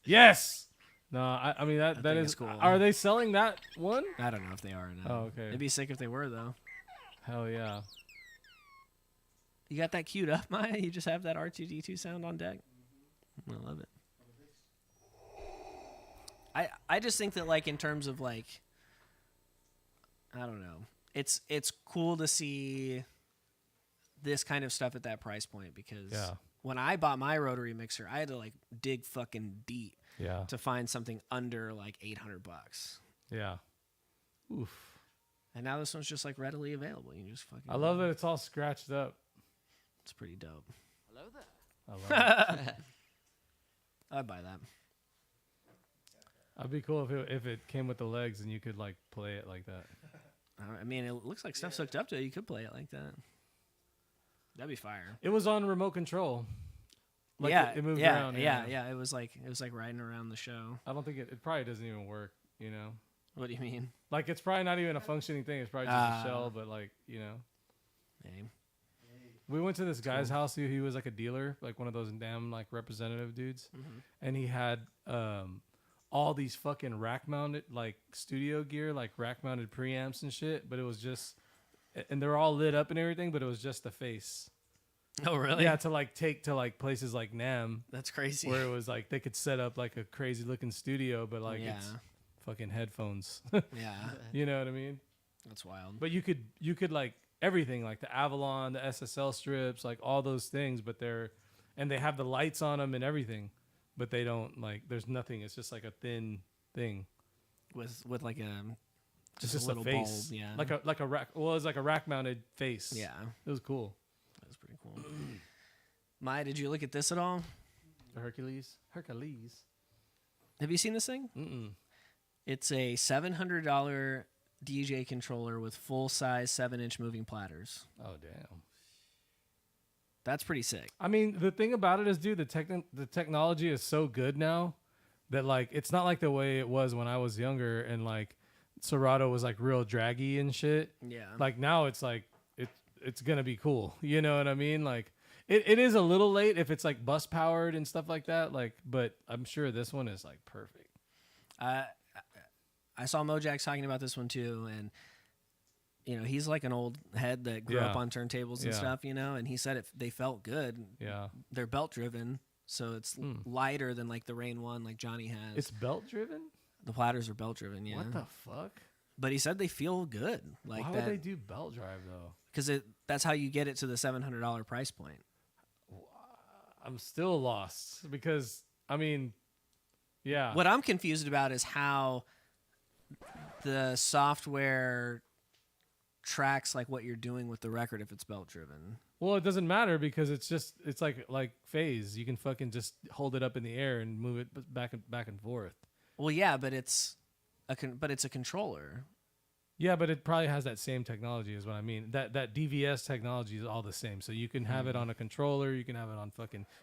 Yes. No, I mean that think is it's cool. Are they selling that one? I don't know if they are or not. Oh, okay. It'd be sick if they were, though. Hell yeah. You got that queued up, Maya? You just have that R2D2 sound on deck? I love it. I just think that, like, in terms of, like, I don't know. It's cool to see this kind of stuff at that price point because Yeah. when I bought my rotary mixer, I had to, like, dig fucking deep Yeah. to find something under, like, $800. Yeah. Oof. And now this one's just, like, readily available. You can just fucking. I love that it's all scratched up. It's pretty dope. Hello there. I love it. I'd buy that. That'd be cool if it came with the legs and you could like play it like that. I mean, it looks like stuff's hooked up to it. You could play it like that. That'd be fire. It was on remote control. Like yeah, it moved yeah, around. yeah. It was like riding around the show. I don't think it probably doesn't even work, you know? What do you mean? Like it's probably not even a functioning thing. It's probably just a shell, but like, you know. Hey. We went to this guy's house who he was like a dealer, like one of those damn like representative dudes. And he had all these fucking rack mounted like studio gear, like rack mounted preamps and shit, but it was just and they're all lit up and everything, but it was just the face. Oh, really? Yeah, to like take to like places like Nam, That's crazy. where it was like they could set up like a crazy looking studio, but like Yeah. it's fucking headphones. Yeah, You know what I mean? that's wild. But you could like everything, like the Avalon, the SSL strips, like all those things, but they have the lights on them and everything, but they don't like. There's nothing. It's just like a thin thing. With like a It's just a just little a face, bulb, yeah. like a rack. Well, it's like a rack mounted face. Yeah, it was cool. that was pretty cool. Maya, did you look at this at all? Hercules. Have you seen this thing? Mm-mm. It's a $700 DJ controller with full size 7-inch moving platters. Oh damn. That's pretty sick. I mean, the thing about it is, dude, the technology is so good now that like it's not like the way it was when I was younger and like Serato was like real draggy and shit. Yeah. Like now it's like it's gonna be cool. You know what I mean? Like it is a little late if it's like bus powered and stuff like that. Like, but I'm sure this one is like perfect. I saw Mojax talking about this one too, and you know he's like an old head that grew up Yeah. on turntables and Yeah. stuff, you know, and he said they felt good. Yeah. They're belt driven, so it's lighter than like the Rain one, like Johnny has. It's belt driven? The platters are belt driven, yeah. What the fuck? But he said they feel good, like Why that, would they do belt drive though? because that's how you get it to the $700 price point. I'm still lost because I mean, yeah. What I'm confused about is how the software tracks like what you're doing with the record if it's belt driven. Well, it doesn't matter because it's like phase. You can fucking just hold it up in the air and move it back and forth. Well, yeah, but it's a controller. Yeah, but it probably has that same technology is what I mean. That DVS technology is all the same. So you can have it on a controller, you can have it on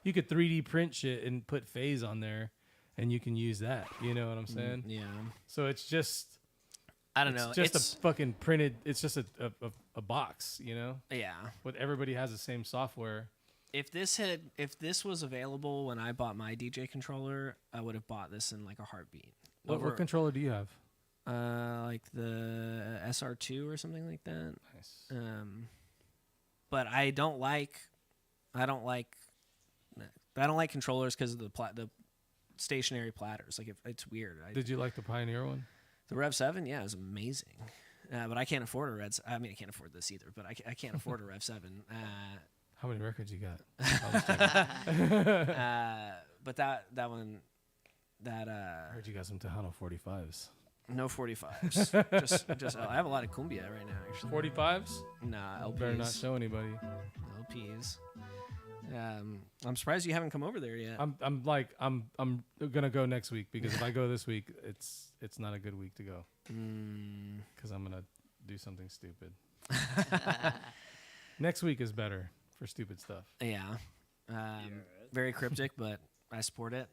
you could 3D print shit and put phase on there and you can use that. You know what I'm saying? Yeah. So it's just I don't know. Just a fucking printed. It's just a box, you know. Yeah. With everybody has the same software. If this was available when I bought my DJ controller, I would have bought this in like a heartbeat. What controller do you have? Like the SR2 or something like that. Nice. But I don't like controllers because of the stationary platters. Like it's weird. Did you like the Pioneer one? The Rev 7, yeah, is amazing. But I can't afford a Red. I mean, I can't afford this either. But I can't afford a Rev 7. How many records you got? But that one, I heard you got some Tejano 45s. no 45s. just I have a lot of cumbia right now actually. 45s? Nah, LPs. Better not show anybody. LPs. I'm surprised you haven't come over there yet. I'm gonna go next week because if I go this week, it's not a good week to go because I'm gonna do something stupid. Next week is better for stupid stuff. Yeah. Very cryptic, but I support it.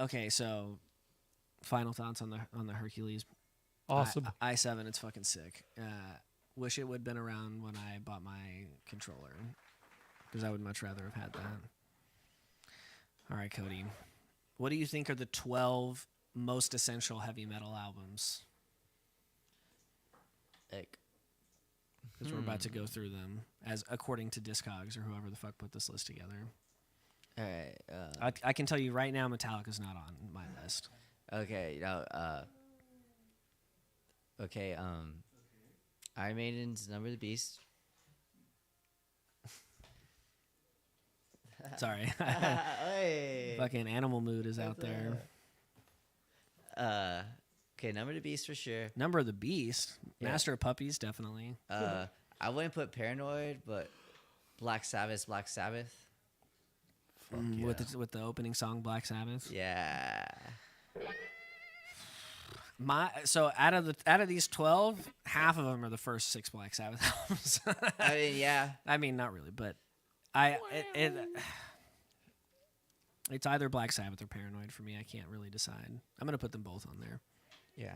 Okay, so final thoughts on the Hercules. Awesome. i7, it's fucking sick. Wish it would have been around when I bought my controller because I would much rather have had that. All right, Cody. What do you think are the 12 most essential heavy metal albums? Like, Because we're about to go through them as according to Discogs or whoever the fuck put this list together. all right. I can tell you right now, Metallica's not on my list. Okay. Okay. Iron Maiden's Number of the Beast. Sorry. Hey. Fucking Animal Mood is out there. Okay, Number of the Beast for sure. Number of the Beast. Yeah. Master of Puppies, definitely. I wouldn't put Paranoid, but Black Sabbath. With the opening song Black Sabbath. Yeah. So out of these 12, half of them are the first 6 Black Sabbath albums. I mean, yeah. I mean, not really, but it's either Black Sabbath or Paranoid for me. I can't really decide. I'm gonna put them both on there. Yeah.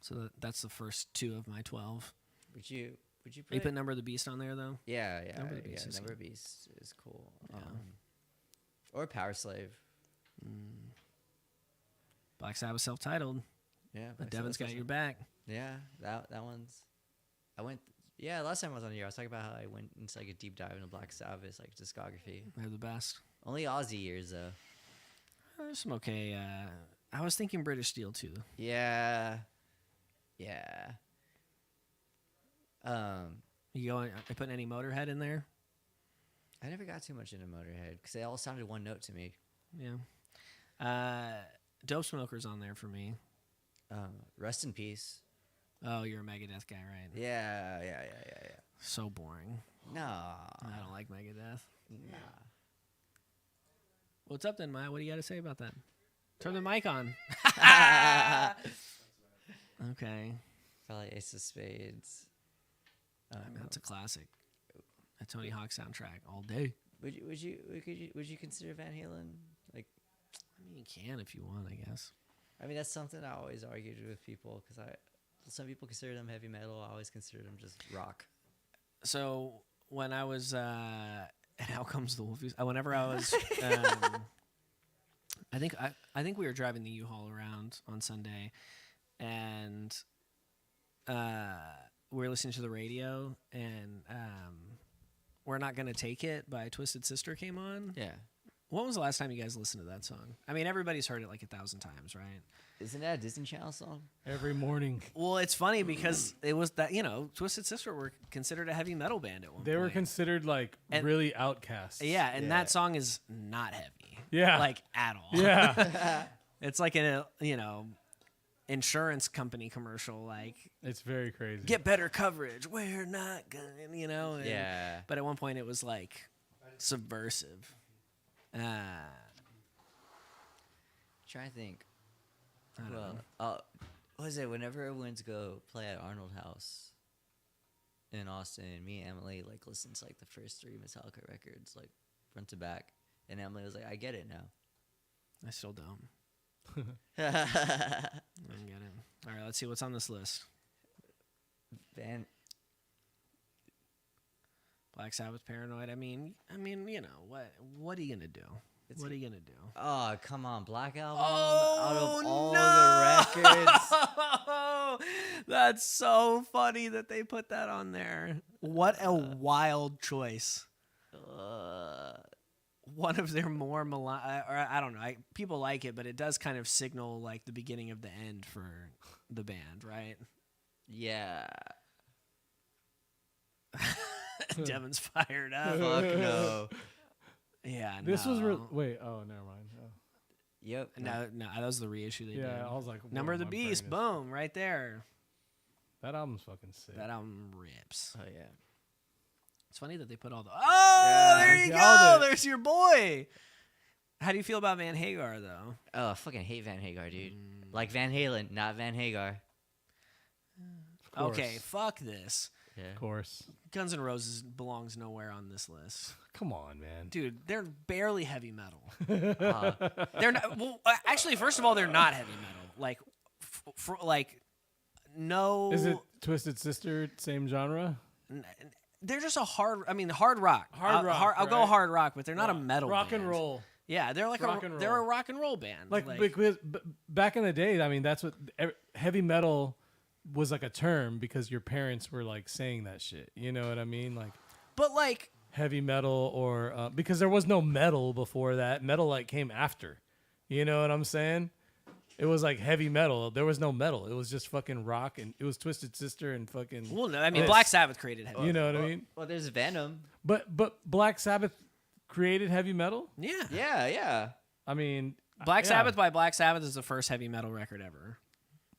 So that's the first 2 of my 12. Would you put You put Number of the Beast on there though. Yeah. Number of the Beast is Number of Beast is cool. Or Power Slave. Black Sabbath self-titled. Yeah. But Black Devin's Sabbath got your back. Yeah, that one's. I went Yeah, last time I was on here, I was talking about how I went into like a deep dive into Black Sabbath like discography. They're the best. Only Aussie years though. There's some okay. I was thinking British Steel too. Yeah. You going? I putting any Motorhead in there? I never got too much into Motorhead because they all sounded one note to me. Yeah. Dope Smoker's on there for me. Rest in peace. Oh, you're a Megadeth guy, right? Yeah. So boring. No. I don't like Megadeth. Nah. What's up then, Maya? What do you got to say about that? Turn the mic on. Okay. Probably Ace of Spades. I mean, that's a classic. A Tony Hawk soundtrack all day. Would you consider Van Halen like? I mean, you can if you want, I guess. I mean, that's something I always argued with people because some people consider them heavy metal. I always consider them just rock. So when I was and Out Comes the Wolfies, whenever I was, I think we were driving the U-Haul around on Sunday, and we were listening to the radio, and We're Not Gonna Take It by Twisted Sister came on. Yeah. When was the last time you guys listened to that song? I mean, everybody's heard it like 1,000 times, right? Isn't that a Disney Channel song? Every morning. Well, it's funny because it was that, Twisted Sister were considered a heavy metal band at one point. They were considered like really outcasts. Yeah, and that song is not heavy. Yeah. Like at all. Yeah. It's like a, insurance company commercial, like It's very crazy. get better coverage. We're not gonna, and- Yeah. But at one point it was like subversive. Trying to think. I don't know. What was it? Whenever everyone went to go play at Arnold House in Austin, me and Emily like listened to like the first 3 Metallica records, like front to back, and Emily was like, "I get it now." I still don't. I don't get it. All right, let's see what's on this list. Black Sabbath, Paranoid. I mean, what are you gonna do? What are you gonna do? Oh, come on, Black Album. Oh, out of all no! the records. That's so funny that they put that on there. What a wild choice. One of their more or I don't know. People like it, but it does kind of signal like the beginning of the end for the band, right? Yeah. Devin's fired up. Fuck no. Yeah, This no. was wait. Oh, never mind. Oh. Yep. No, that was the reissue they did. Yeah, I was like, Number of the my Beast, brain is- boom, right there. That album's fucking sick. That album rips. Oh yeah. It's funny that they put all the. Oh, there you Y'all go. did. There's your boy. How do you feel about Van Hagar, though? Oh, I fucking hate Van Hagar, dude. Like Van Halen, not Van Hagar. Of course. Okay, fuck this. Yeah. Of course. Guns N' Roses belongs nowhere on this list. Come on, man. Dude, they're barely heavy metal. Uh, They're not. Well, actually, first of all, they're not heavy metal. Like, no. Is it Twisted Sister, same genre? They're just a hard. I mean, hard rock. Hard rock, I'll go right? hard rock, but they're not a metal. Rock band. and roll. Yeah, they're like Rock and they're a roll. rock and roll band. Like because back in the day, I mean, that's what heavy metal was like a term because your parents were like saying that shit. You know what I mean? Like but like heavy metal or because there was no metal before that. Metal like came after. You know what I'm saying? It was like heavy metal. There was no metal. It was just fucking rock, and it was Twisted Sister and fucking. well, no, I mean, this. Black Sabbath created heavy. You know what I mean? well, there's Venom. But Black Sabbath created heavy metal. Yeah. Yeah. I mean, Black yeah. Sabbath by Black Sabbath is the first heavy metal record ever.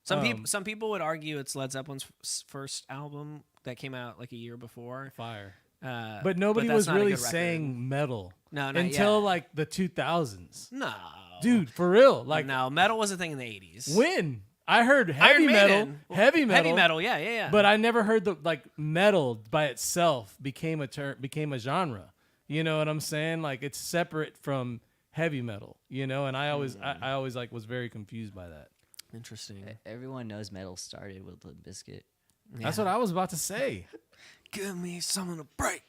Um, Some people would argue it's Led Zeppelin's first album that came out like a year before. Fire. But But nobody that's was not a really good record. saying metal No, not until yet. like the 2000s. No, Dude, for real. Like no, metal was a thing in the 80s. when I heard heavy Iron metal, Maiden. heavy metal, yeah. but I never heard the like metal by itself became a genre. You know what I'm saying? Like it's separate from heavy metal, you know, and I always like was very confused by that. Interesting. Everyone knows metal started with Limp Bizkit. That's what I was about to say. Give me something to break.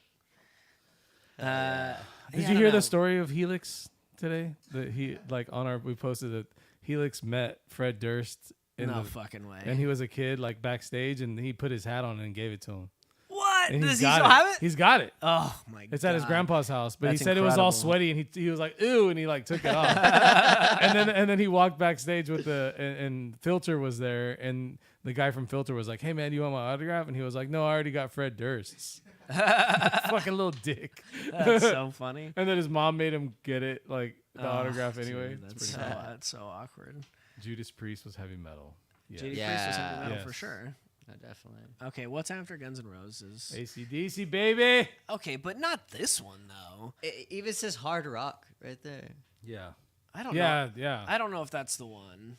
Did I you don't hear know. the story of Helix today? That he like on our we posted that Helix met Fred Durst in No the fucking way. and he was a kid like backstage and he put his hat on and gave it to him. What? And Does he's he got still it. have it? He's got it. Oh my god. It's at his grandpa's house, but That's he said it was all incredible. sweaty, and he was like, "Ew," and he like took it off. and then he walked backstage with and Filter was there, and the guy from Filter was like, "Hey man, you want my autograph?" And he was like, "No, I already got Fred Durst's." Fucking little dick. That's so funny. And then his mom made him get it, like the Oh, autograph anyway. dude, It's that's pretty so cool. that's so awkward. Judas Priest was heavy metal. Yeah. JD Yeah. Priest was heavy metal Yes. for sure. No, definitely. Okay, what's after Guns N' Roses? AC/DC, baby. Okay, but not this one though. It even says hard rock right there. Yeah. I don't know. Yeah, yeah. I don't know if that's the one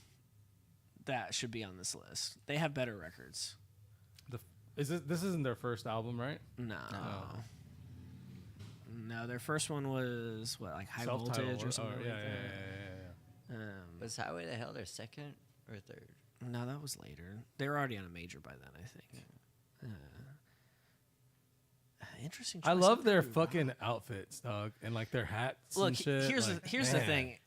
that should be on this list. They have better records. This isn't their first album, right? No. No, their first one was what, like High Self-titled Voltage or one? something Oh, like yeah, that. Was Highway to Hell their second or third? No, that was later. They were already on a major by then, I think. Interesting. I choice love of their group. fucking outfits, dog, and like their hats Look, and shit. here's like, the man, thing.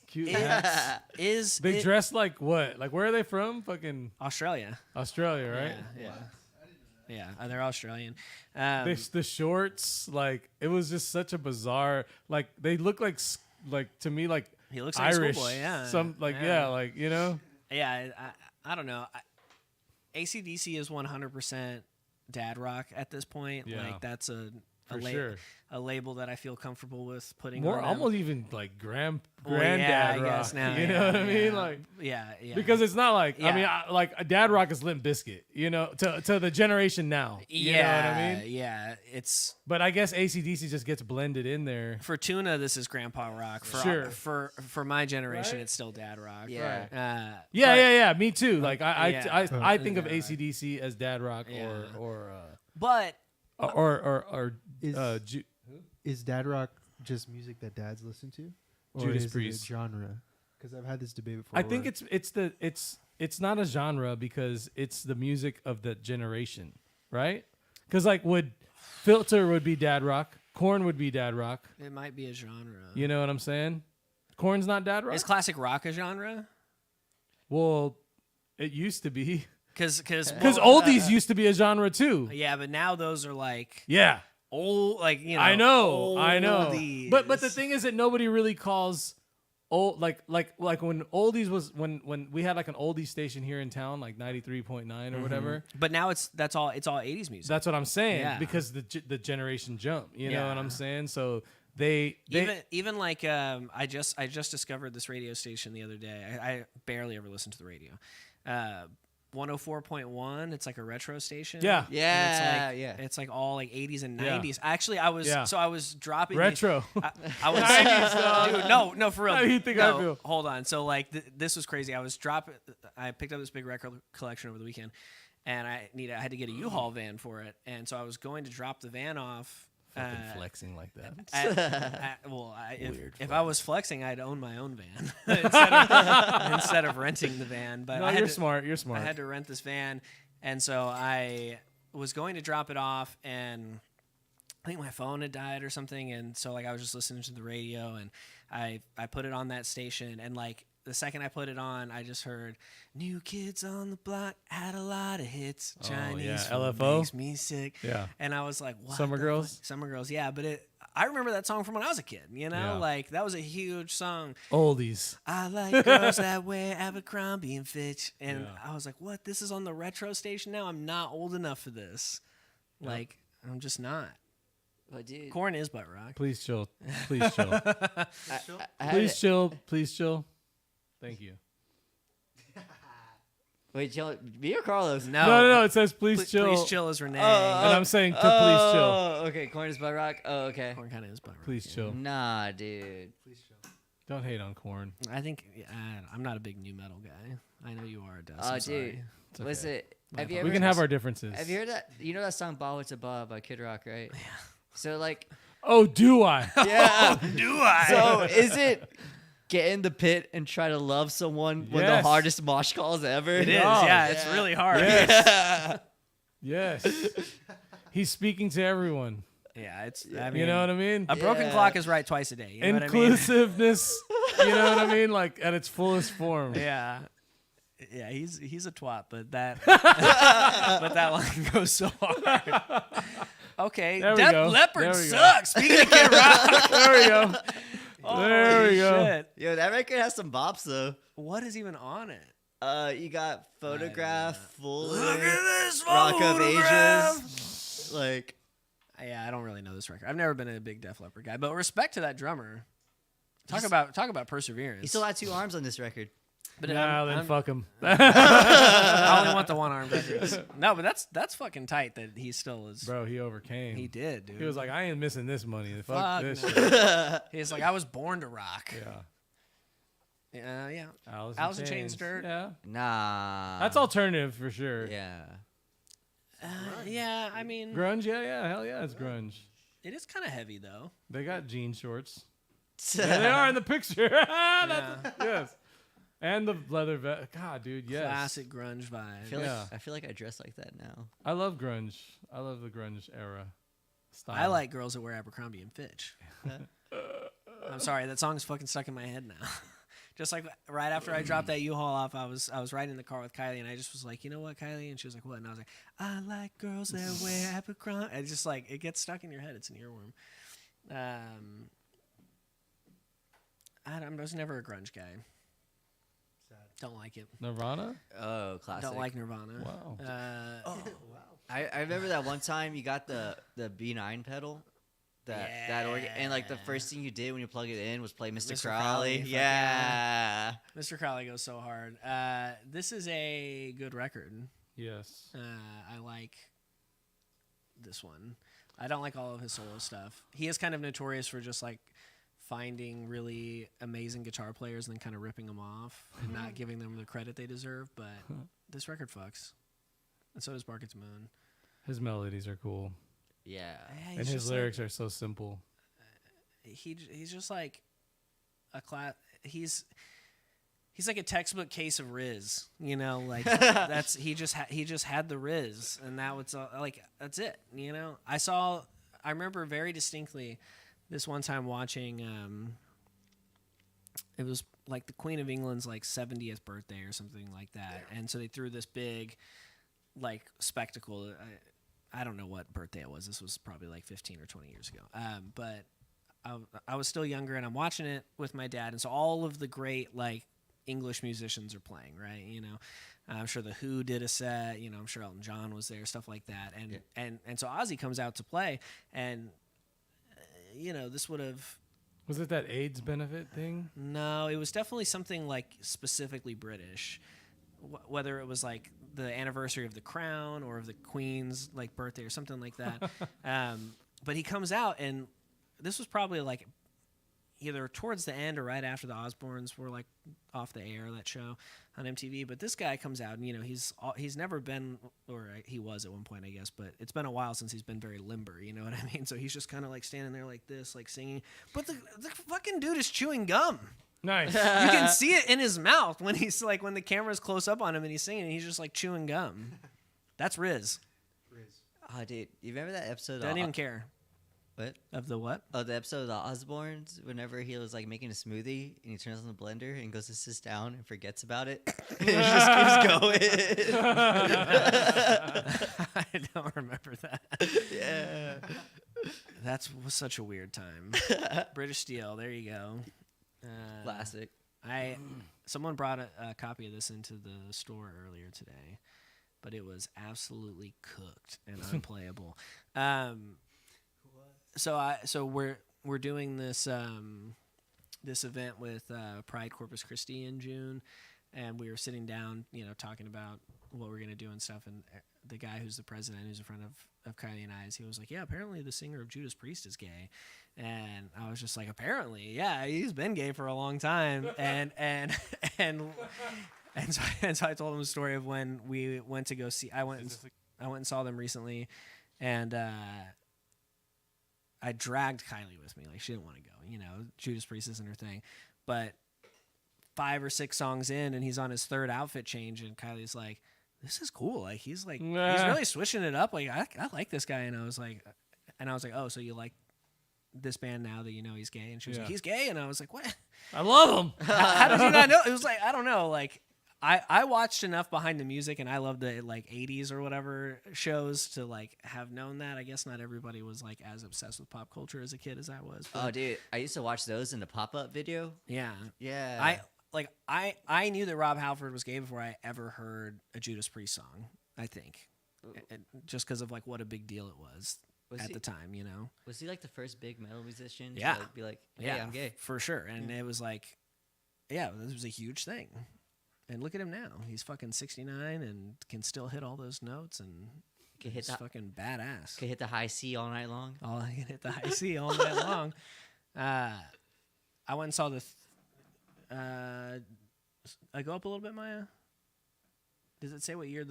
Cute hats. Is They it- dress like what? Like where are they from? Fucking Australia? Australia, right? Yeah, they're Australian. The shorts, like it was just such a bizarre. Like they look like to me like He looks like a Irish. schoolboy, yeah. Some like yeah, like you know. Yeah, I don't know. AC/DC is 100% dad rock at this point. Yeah. Like that's a For sure. a label that I feel comfortable with putting More on them. almost even like granddad I rock. guess now, you know yeah, what I mean? yeah. Like yeah. because it's not like I Yeah. mean like a dad rock is Limp Bizkit, you know, to the generation now. You know what I mean? Yeah, it's But I guess AC/DC just gets blended in there. for Tuna. This is Grandpa Rock. For Sure. for my generation, Right? it's still Dad Rock. Yeah. Yeah. Me too. Like I yeah. I think of Dad rock. AC/DC as dad rock Yeah. or But Is Ju- is dad rock just music that dads listen to, or Judas is Priest. it a genre? Because I've had this debate before. I think where- it's not a genre because it's the music of the generation, right? Because like Filter would be dad rock, Korn would be dad rock. it might be a genre. You know what I'm saying? Korn's not dad rock. Is classic rock a genre? Well, it used to be Because because oldies used to be a genre too. yeah, but now those are like Yeah. old, like you know. I know. oldies. But the thing is that nobody really calls old like when oldies was when we had like an oldie station here in town, like 93.9 or whatever. But now it's all 80s music. That's what I'm saying Yeah. because the generation jump. You know what Yeah. I'm saying? So they even like I just discovered this radio station the other day. I barely ever listen to the radio. 104.1. It's like a retro station. Yeah. Yeah, And yeah. It's like all like 80s and Yeah. 90s. Actually, I was Yeah. so I was dropping retro. I was 90s, dog. dude, no, for real. How do you think I No, feel? Hold on. So like this was crazy. I picked up this big record collection over the weekend, and I had to get a U-Haul van for it, and so I was going to drop the van off. flexing like that. If I was flexing, I'd own my own van instead of renting the van. But No, I had you're to, smart. You're smart. I had to rent this van, and so I was going to drop it off, and I think my phone had died or something, and so like I was just listening to the radio, and I put it on that station, and like the second I put it on, I just heard "New Kids on the Block" had a lot of hits. Chinese yeah, food LFO? makes me sick. Yeah. And I was like, what Summer the Girls? fuck? Summer Girls, yeah. But I remember that song from when I was a kid. You know, Yeah. like that was a huge song. Oldies. I like girls that wear Abercrombie and Fitch, and Yeah. I was like, what? This is on the retro station now. I'm not old enough for this. Like, I'm just not. But dude, Korn is butt rock. Please chill. Please chill. I had Please it- chill. Please chill. Thank you. Wait, chill. Me or Carlos? No. It says please chill. Please chill is Renee. And I'm saying to please chill. Oh, okay. Corn is butt rock. Oh, okay. Korn kind of is butt rock. Please chill. Nah, dude. Don't hate on Korn. I think I'm not a big new metal guy. I know you are, Dust. Oh, I'm dude. sorry. Was okay. it? Have you ever? We can have our differences. Have you heard that? You know that song "Bob It's a Bob" by Kid Rock, right? Yeah. So like, Oh, do I? yeah. Do I? So is it get in the pit and try to love someone with the Yes. hardest mosh calls ever? It is. Oh, Yeah, it's really hard. Yes. Yes. He's speaking to everyone. Yeah, it's. I mean, You know what I mean? a broken Yeah. clock is right twice a day. You know what I mean? Inclusiveness. You know what I mean? Like at its fullest form. Yeah. Yeah, he's a twat, but that but that line goes so hard. Okay, There we Def go. Leppard There we go. sucks. Speaking of Kid Rock, There we go. There holy we go. shit. Yo, that record has some bops though. What is even on it? You got Photograph, Fuller, Look at this Rock of photograph. Ages. Like, Yeah, I don't really know this record. I've never been a big Def Leppard guy, but respect to that drummer. Talk about perseverance. he still had 2 arms on this record. but Nah, then fuck him. I only want the one-armed records. No, but that's fucking tight that he still is. Bro, he overcame. He did, dude. He was like, I ain't missing this money. Fuck Fuck this no. shit. He's like, I was born to rock. Yeah. Yeah. Alice in Chains Dirt. Yeah. Nah. That's alternative for sure. Yeah. Yeah, I mean, Grunge, yeah. Hell yeah, it's grunge. it is kind of heavy though. They got jean shorts. There they are in the picture. Yeah. Yes. And the leather vest. God, dude, yes. Classic grunge vibe. Yeah. I feel like I dress like that now. I love grunge. I love the grunge era style. I like girls that wear Abercrombie and Fitch. I'm sorry, that song's fucking stuck in my head now. Just like right after I dropped that U-Haul off, I was riding in the car with Kylie, and I just was like, you know what, Kylie? And she was like, what? And I was like, I like girls that wear Abercrombie. It's just like, it gets stuck in your head. It's an earworm. I was never a grunge guy. Don't like it. Nirvana? Oh, classic. Don't like Nirvana. Wow. I remember that one time you got the B9 pedal. That organ, and like the first thing you did when you plug it in was play Mr. Mr. Crowley. Crowley, fuck Yeah. Mr. Crowley goes so hard. This is a good record. Yes. I like this one. I don't like all of his solo stuff. He is kind of notorious for just like finding really amazing guitar players and then kind of ripping them off and not giving them the credit they deserve. But this record fucks, and so does Bark At the Moon. His melodies are cool. Yeah. Yeah, And his lyrics are so simple. He's just like a class. He's like a textbook case of Riz, you know. Like that's he just had the Riz, and that was like that's it, you know. I remember very distinctly this one time watching. It was like the Queen of England's like 70th birthday or something like that, and so they threw this big like spectacle. I don't know what birthday it was. This was probably like 15 or 20 years ago. But I was still younger, and I'm watching it with my dad, and so all of the great like English musicians are playing, right? You know, I'm sure the Who did a set. You know, I'm sure Elton John was there, stuff like that. And so Ozzy comes out to play, and you know, this would have. Was it that AIDS benefit thing? No, it was definitely something like specifically British. Whether it was like the anniversary of the Crown or of the Queen's like birthday or something like that. But he comes out, and this was probably like either towards the end or right after the Osbournes were like off the air, that show on MTV. But this guy comes out, and you know, he's never been, or he was at one point, I guess, but it's been a while since he's been very limber, you know what I mean? So he's just kind of like standing there like this, like singing, but the fucking dude is chewing gum. Nice. You can see it in his mouth when he's like, when the camera's close up on him and he's singing, he's just like chewing gum. That's Riz. Oh, dude, you remember that episode? Doesn't even care. What? Of the what? Oh, the episode of the Osbournes. Whenever he was like making a smoothie and he turns on the blender and goes to sit down and forgets about it, and it just keeps going. I don't remember that. Yeah. That was such a weird time. British Steel. There you go. Classic. Someone brought a copy of this into the store earlier today, but it was absolutely cooked and unplayable. So we're doing this this event with Pride Corpus Christi in June, and we were sitting down, you know, talking about what we're gonna do and stuff. And the guy who's the president, who's a friend of Kylie and I's, he was like, "Yeah, apparently the singer of Judas Priest is gay," and I was just like, "Apparently, yeah, he's been gay for a long time." And so I told him the story of when we went to go see. I went and saw them recently, and I dragged Kylie with me. Like, she didn't want to go. You know, Judas Priest isn't her thing. But 5 or 6 songs in, and he's on his 3rd outfit change, and Kylie's like, "This is cool. Like, he's really switching it up. Like, I like this guy." And I was like, "Oh, so you like this band now that you know he's gay?" And she was like, "He's gay." And I was like, "What? I love him. How did you not know?" It was like, I don't know. Like, I watched enough Behind the Music, and I love the like 80s or whatever shows to like have known that. I guess not everybody was like as obsessed with pop culture as a kid as I was. Oh, dude, I used to watch those in the pop-up video. Yeah. Yeah. I knew that Rob Halford was gay before I ever heard a Judas Priest song, I think. Just because of like what a big deal it was at the time, you know. Was he like the first big metal musician? Yeah. To, like, be like, hey, Yeah, I'm gay. for sure. And it was like, yeah, this was a huge thing. And look at him now. He's fucking 69 and can still hit all those notes and Can hit he's the fucking badass. can hit the high C all night long. All I can hit the high C all night long. I went and saw the. I go up a little bit, Maya. Does it say what year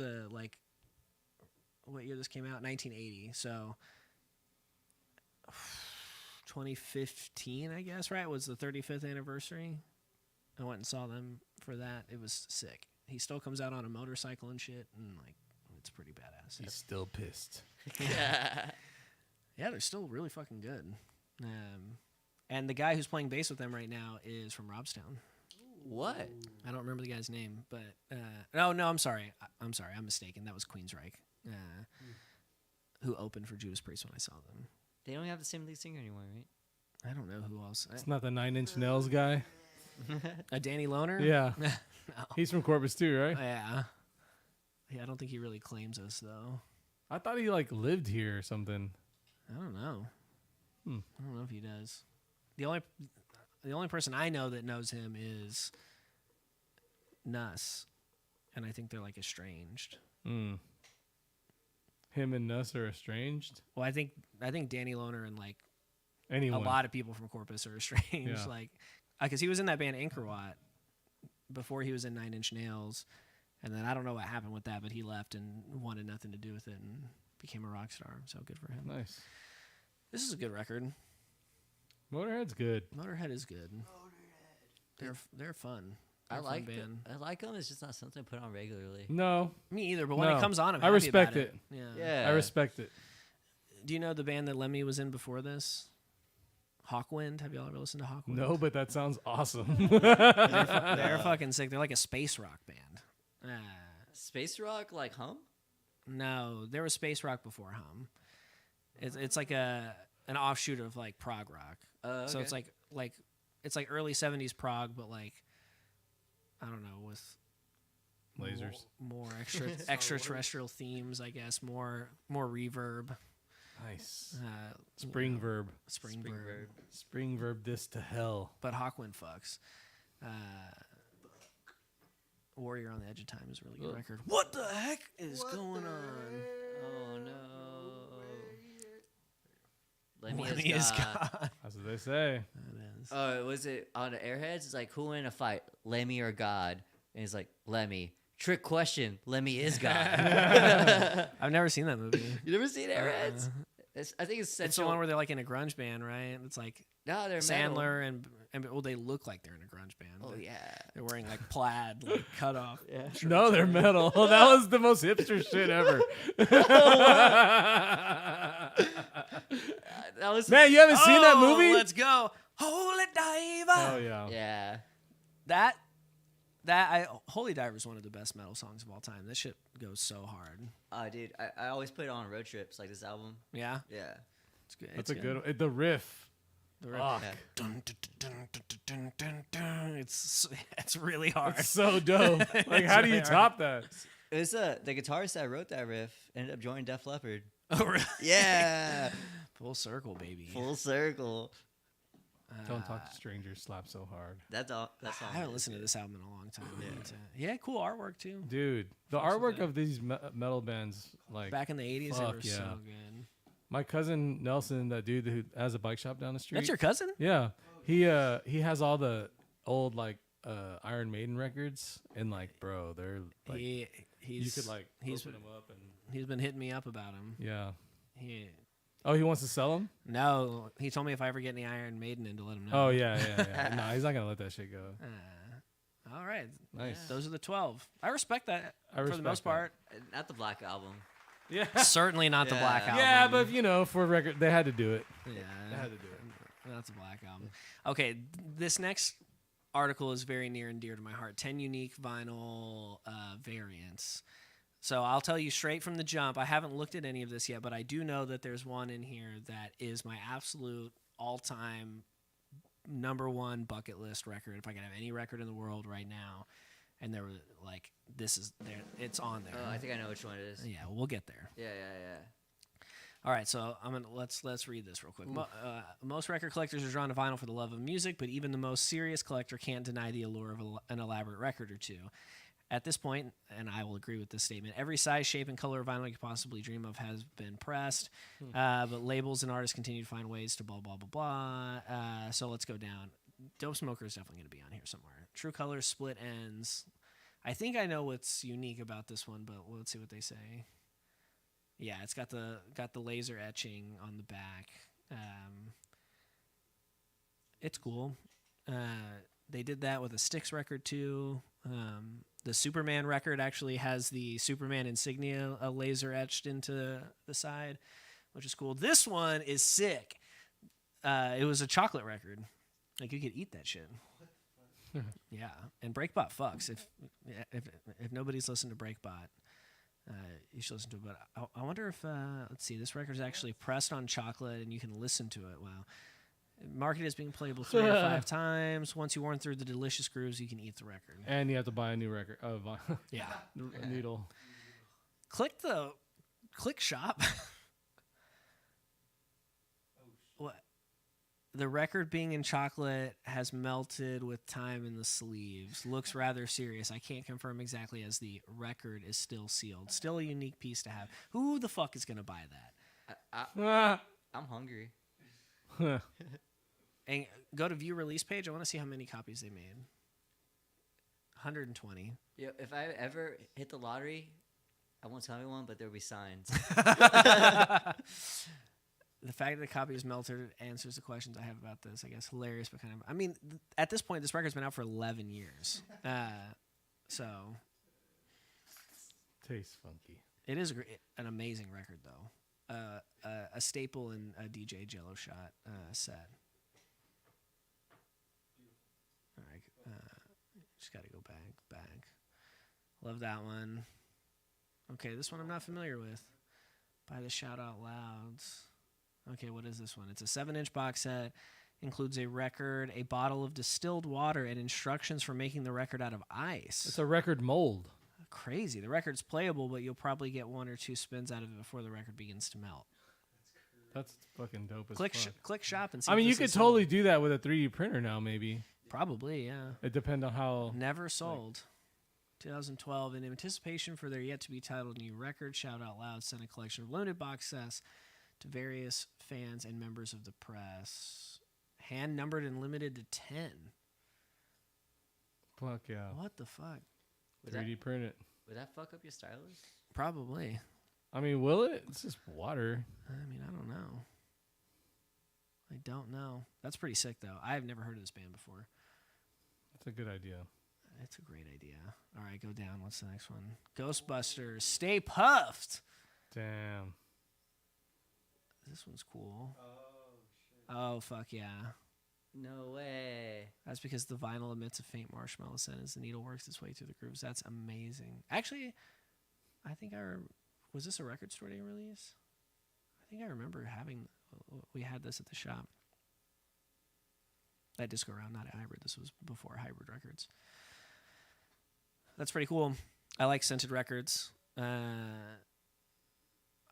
what year this came out? 1980. So 2015, I guess. Right, was the 35th anniversary. I went and saw them for that. It was sick. He still comes out on a motorcycle and shit, and like it's pretty badass. He's still pissed. Yeah, they're still really fucking good. And the guy who's playing bass with them right now is from Robstown. What? I don't remember the guy's name, but no, I'm sorry. I'm sorry. I'm mistaken. That was Queensryche, who opened for Judas Priest when I saw them. They don't have the same lead singer anymore, right? I don't know who else. It's not the 9 Inch Nails guy. A Danny Loner? Yeah. No. He's from Corpus too, right? Yeah. I don't think he really claims us though. I thought he like lived here or something. I don't know. Hmm. I don't know if he does. The only person I know that knows him is Nuss, and I think they're like estranged. Mm. Him and Nuss are estranged. Well, I think Danny Loner and like Anyone. a lot of people from Corpus are estranged. Yeah. Like, because he was in that band Anchorwatt before he was in 9 Inch Nails, and then I don't know what happened with that, but he left and wanted nothing to do with it and became a rock star. So good for him. Nice. This is a good record. Motorhead's good. Motorhead is good. They're fun. They're I a fun like band. I like them. It's just not something I put on regularly. No. Me either, but when No. it comes on, I'm I happy respect about it. Yeah. Yeah. I respect it. Do you know the band that Lemmy was in before this? Hawkwind. Have y'all ever listened to Hawkwind? No, but that sounds awesome. They're fucking sick. They're like a space rock band. Space rock like Hum? No, there was space rock before Hum. It's like an offshoot of like prog rock. So Okay. it's like it's like early 70s prog, but like I don't know, with Lasers. more extraterrestrial themes, I guess. More reverb. Nice. Spring verb. Spring verb. Spring verb this to hell. But Hawkwind fucks. Warrior on the Edge of Time is a really good record. What the heck is going on? Oh no. Lemmy Lemmy is is God. God. That's what they say. That is. Oh, was it on the Airheads? It's like, who in a fight, Lemmy or God? And he's like, Lemmy. Trick question. Lemmy is God. I've never seen that movie. You never seen Airheads? I think it's It's the one where they're like in a grunge band, right? It's like no, they're Sandler and they look like they're in a grunge band. metal. Oh but yeah. They're wearing like plaid, like cut off. Yeah. No, they're metal. That was the most hipster shit ever. That was Man, you haven't seen that movie? Let's go. Holy Diver. Oh yeah. yeah. Holy Diver is one of the best metal songs of all time. This shit goes so hard. Oh, dude, I always put it on road trips, like this album. Yeah, Yeah. it's good. That's it's a good. The riff. The riff. Fuck. Yeah. Dun, dun, dun, dun, dun, dun, dun. It's really hard. It's so dope. Like, It's how do really you top that? It was the guitarist that wrote that riff ended up joining Def Leppard. Oh, really? Yeah. Full circle, baby. Full circle. Don't talk to strangers. Slap so hard, That's all. That's all. I haven't listened to this album in a long time. Yeah, cool artwork too. dude. The Fucks with artwork it. of these metal bands, like Back in the 80s, they Fuck were yeah. so good. my cousin Nelson, that dude who has a bike shop down the street. That's your cousin? Yeah, he has all the old like Iron Maiden records, and like, bro, they're like He's you could like he's open them up and he's been hitting me up about him. yeah. He Oh, he wants to sell them? No, he told me if I ever get any Iron Maiden in to let him know. Oh yeah. No, he's not gonna let that shit go. All right. Nice. Those are the 12. I respect that I for the respect most that. part. Not the Black Album. Yeah. Certainly not the Yeah. Black Album. Yeah, but you know, for record, they had to do it. Yeah, They had to do it. that's a Black Album. Okay, this next article is very near and dear to my heart. 10 unique vinyl variants. So I'll tell you straight from the jump, I haven't looked at any of this yet, but I do know that there's one in here that is my absolute all-time number one bucket list record. If I could have any record in the world right now, and there were like, this is there, it's on there. Oh, I think I know which one it is. Yeah, we'll get there. Yeah. All right, so let's read this real quick. Most record collectors are drawn to vinyl for the love of music, but even the most serious collector can't deny the allure of an elaborate record or two. At this point, and I will agree with this statement, every size, shape, and color of vinyl you could possibly dream of has been pressed, but labels and artists continue to find ways to blah, blah, blah, blah. So let's go down. Dope Smoker is definitely going to be on here somewhere. True Colors, Split Ends. I think I know what's unique about this one, but let's see what they say. Yeah, it's got the laser etching on the back. It's cool. They did that with a Styx record too. The Superman record actually has the Superman insignia laser etched into the side, which is cool. This one is sick. It was a chocolate record. Like, you could eat that shit. Yeah, and Breakbot fucks. If nobody's listened to Breakbot, you should listen to it. But I wonder if let's see, this record's actually pressed on chocolate and you can listen to it. Wow. Marketed as being playable 3 or 5 times. Once you worn through the delicious grooves, you can eat the record. And you have to buy a new record. Yeah. A needle. Click shop. What? The record being in chocolate has melted with time in the sleeves. Looks rather serious. I can't confirm exactly as the record is still sealed. Still a unique piece to have. Who the fuck is going to buy that? I'm hungry. And go to view release page. I want to see how many copies they made. 120. Yeah, if I ever hit the lottery, I won't tell anyone, but there'll be signs. The fact that the copy is melted answers the questions I have about this. I guess hilarious, but kind of. I mean, at this point, this record's been out for 11 years. So Tastes funky. it is an amazing record, though. A staple in a DJ Jello Shot set. All right, just got to go back. Love that one. Okay, this one I'm not familiar with. By the Shout Out Louds. Okay, what is this one? It's a 7-inch box set. Includes a record, a bottle of distilled water, and instructions for making the record out of ice. It's a record mold. Crazy. The record's playable, but you'll probably get 1 or 2 spins out of it before the record begins to melt. That's fucking dope as Click fuck. click shop and see. I mean, if you this could is totally sold. do that with a 3D printer now, maybe. Probably, yeah. It depends on how. Never sold. 2012, in anticipation for their yet-to-be-titled new record, Shout Out Loud sent a collection of limited box sets to various fans and members of the press. Hand-numbered and limited to 10. Fuck yeah. What the fuck? Would 3D print it. Would that fuck up your stylus? Probably. I mean, will it? It's just water. I mean, I don't know. I don't know. That's pretty sick, though. I have never heard of this band before. That's a good idea. It's a great idea. All right, go down. What's the next one? Ghostbusters. Stay Puffed. Damn. This one's cool. Oh, fuck yeah. No way. That's because the vinyl emits a faint marshmallow scent as the needle works its way through the grooves. That's amazing. Actually, I think was this a record store day release? I think I remember we had this at the shop. At Disco Round, not at Hybrid. This was before Hybrid Records. That's pretty cool. I like scented records. I've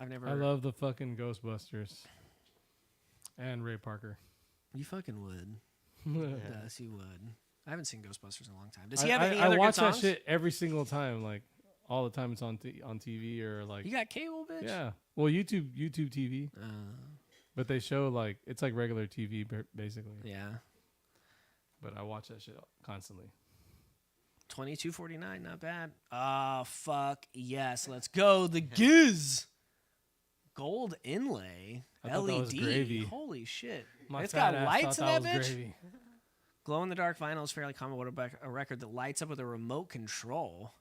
never. I love the fucking Ghostbusters. And Ray Parker. You fucking would. Yes, you would. I haven't seen Ghostbusters in a long time. Does I he have any other I good watch that songs? shit every single time, like all the time it's on TV or like. You got cable, bitch? Yeah. Well, YouTube TV, but they show like it's like regular TV basically. Yeah. But I watch that shit constantly. $22.49, not bad. Ah, fuck yes, let's go. The Giz gold inlay I thought LED. that was gravy. Holy shit! My It's fat got ass lights in thought that was bitch. gravy. Glow in the dark vinyl is fairly common. What about a record that lights up with a remote control?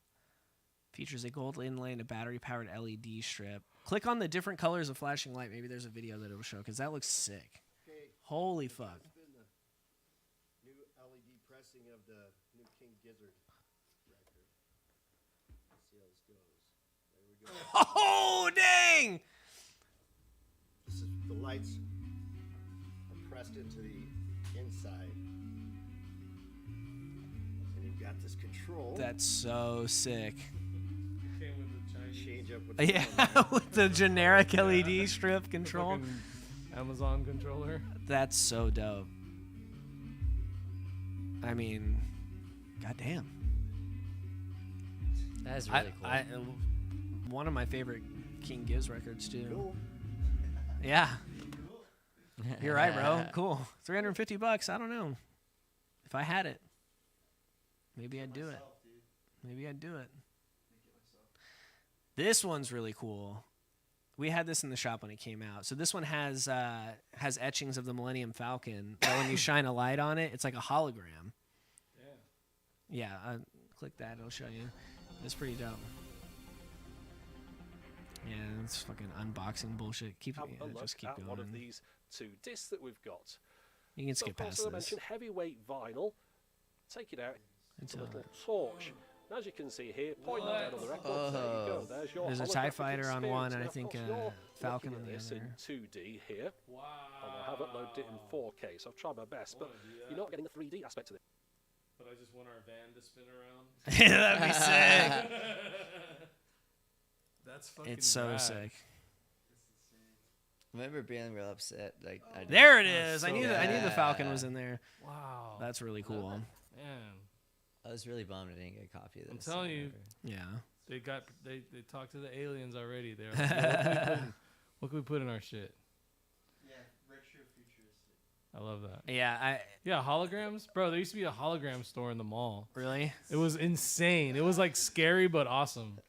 Features a gold inlay and a battery-powered LED strip. Click on the different colors of flashing light. Maybe there's a video that it'll show because that looks sick. Holy fuck! LED pressing of the new King Gizzard record. Let's see how this goes. There we go. Oh, dang! This is, the lights are pressed into the inside. And you've got this control. That's so sick. Came with the Chinese Change up with the Yeah, color. with the generic LED strip control. fucking Amazon controller. That's so dope. I mean, goddamn. That is really cool. One of my favorite King Giz records too. Cool. Yeah, you're right, bro. Cool. $350. I don't know. If I had it, maybe I'd do it. Maybe I'd do it. This one's really cool. We had this in the shop when it came out. So this one has etchings of the Millennium Falcon. But when you shine a light on it, it's like a hologram. Yeah, click that. It'll show you. It's pretty dope. Yeah, it's fucking unboxing bullshit. Keep Have a look just keep at one of going. these 2 discs that we've got. You can So skip of course, past as I this. mentioned, heavyweight vinyl. Take it out. It's a Until- little torch. And as you can see here, point that down on the record. There you go. There's your There's a TIE holographic fighter on one, experience. and I Now, of think course, a you're Falcon looking on at the this other. in 2D here. And I haven't loaded it in 4K, so I've tried my best. But you're not getting the 3D aspect of it. But I just want our van to spin around. Yeah, that'd be sick. That's fucking It's so rad. sick. I remember being real upset. Like, I didn't- There it is. I so knew that. I knew the Falcon Yeah. was in there. Wow. That's really cool. Man. I was really bummed I didn't get a copy of this. I'm telling you. Yeah. They talked to the aliens already. They're like, what can we put in our shit? Yeah, retro futuristic. I love that. Yeah. Yeah, holograms, bro. There used to be a hologram store in the mall. Really. It was insane. It was like scary but awesome.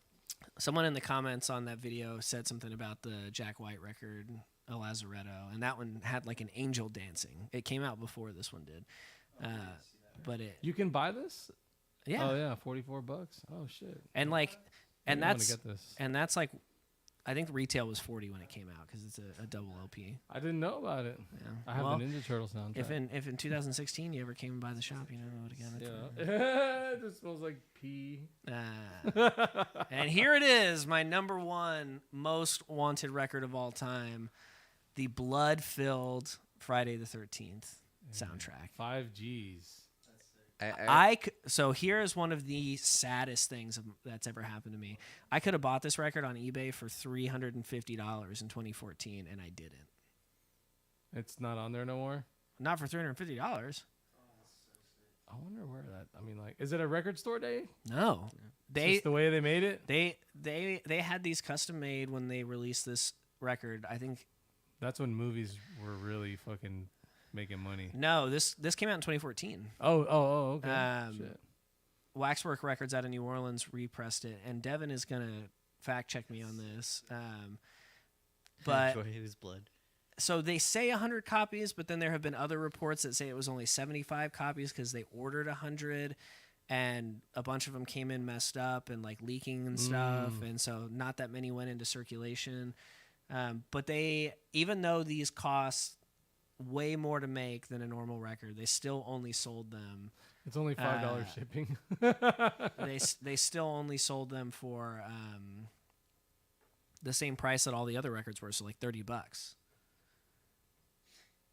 Someone in the comments on that video said something about the Jack White record, El Lazaretto, and that one had like an angel dancing. It came out before this one did, but it You can buy this? yeah, Oh yeah, $44. Oh shit. and like, and I wanna that's get this. and that's like, I think the retail was $40 when it came out because it's a double LP. I didn't know about it. Yeah. I have Well, the Ninja Turtle soundtrack. if in 2016 you ever came by the shop, you know what again. yeah. It just smells like pee. And here it is, my number one most wanted record of all time, the blood-filled Friday the 13th soundtrack. 5 Gs. So here is one of the saddest things that's ever happened to me. I could have bought this record on eBay for $350 in 2014, and I didn't. It's not on there no more. Not for $350. I wonder where that. I mean, like, is it a record store day? No, It's just the way they made it. they had these custom made when they released this record. I think That's when movies were really fucking making money. no, this came out in 2014. Oh, okay. Um, Shit. Waxwork Records out of New Orleans repressed it, and Devin is gonna fact check me on this. But Jorge's blood. so they say 100 copies, but then there have been other reports that say it was only 75 copies because they ordered 100, and a bunch of them came in messed up and like leaking and stuff, and so not that many went into circulation. But they, even though these cost way more to make than a normal record, they still only sold them. It's only $5 shipping. They still only sold them for the same price that all the other records were, so like $30.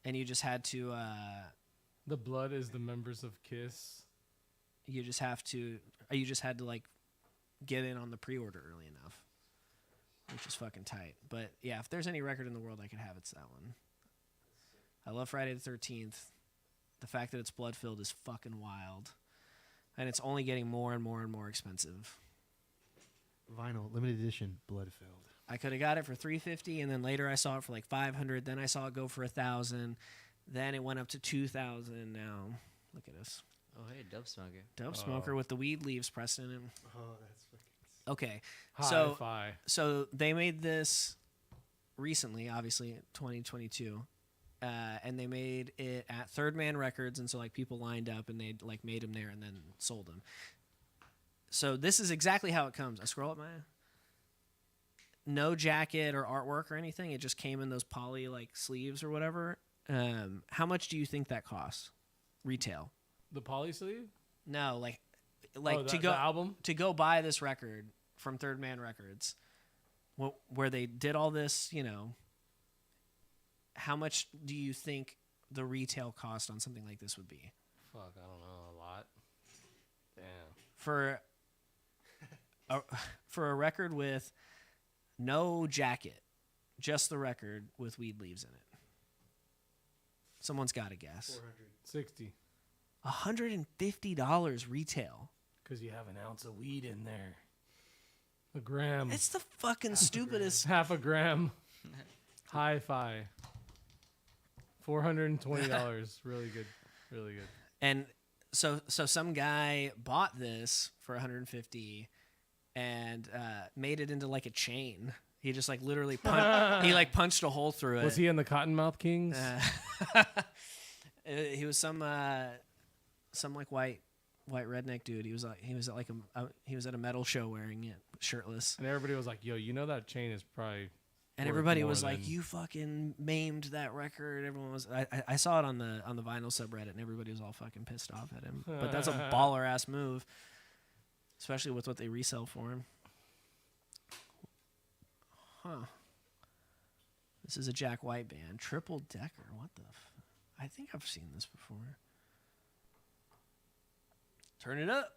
And you just had to The blood is the members of Kiss. you just had to like get in on the pre-order early enough, which is fucking tight. But yeah, if there's any record in the world I could have, it's that one. I love Friday the 13th. The fact that it's blood filled is fucking wild, and it's only getting more and more and more expensive. Vinyl, limited edition, blood filled. I could have got it for $350, and then later I saw it for like $500. Then I saw it go for $1,000. Then it went up to $2,000. Now look at us, Oh, hey, Dope Smoker. dope smoker with the weed leaves pressed in it. Oh, that's fucking. Okay, Hi-fi. so they made this recently, obviously 2022, and they made it at Third Man Records, and so like people lined up and they like made them there and then sold them. So this is exactly how it comes. I scroll up no jacket or artwork or anything. It just came in those poly like sleeves or whatever. How much do you think that costs retail? The poly sleeve? No, like Oh, to the go album? to go buy this record from Third Man Records, where they did all this, you know. How much do you think the retail cost on something like this would be? Fuck, I don't know. A lot. Damn. For a record with no jacket, just the record with weed leaves in it. Someone's got to guess. 60. $150 retail. Because you have an ounce of weed in there. A gram. It's the fucking stupidest. Half a gram. Hi-fi. $420. Really good. Really good. And so some guy bought this for 150 and made it into like a chain. He just like literally punched a hole through it. Was he in the Cottonmouth Kings? He was some like white redneck dude. He was at a metal show wearing it shirtless. And everybody was like, "Yo, you know that chain is probably." And everybody was like, "You fucking maimed that record." Everyone was. I saw it on the vinyl subreddit, and everybody was all fucking pissed off at him. But that's a baller ass move, especially with what they resell for him. Huh. This is a Jack White band, Triple Decker. What the? I think I've seen this before. Turn it up.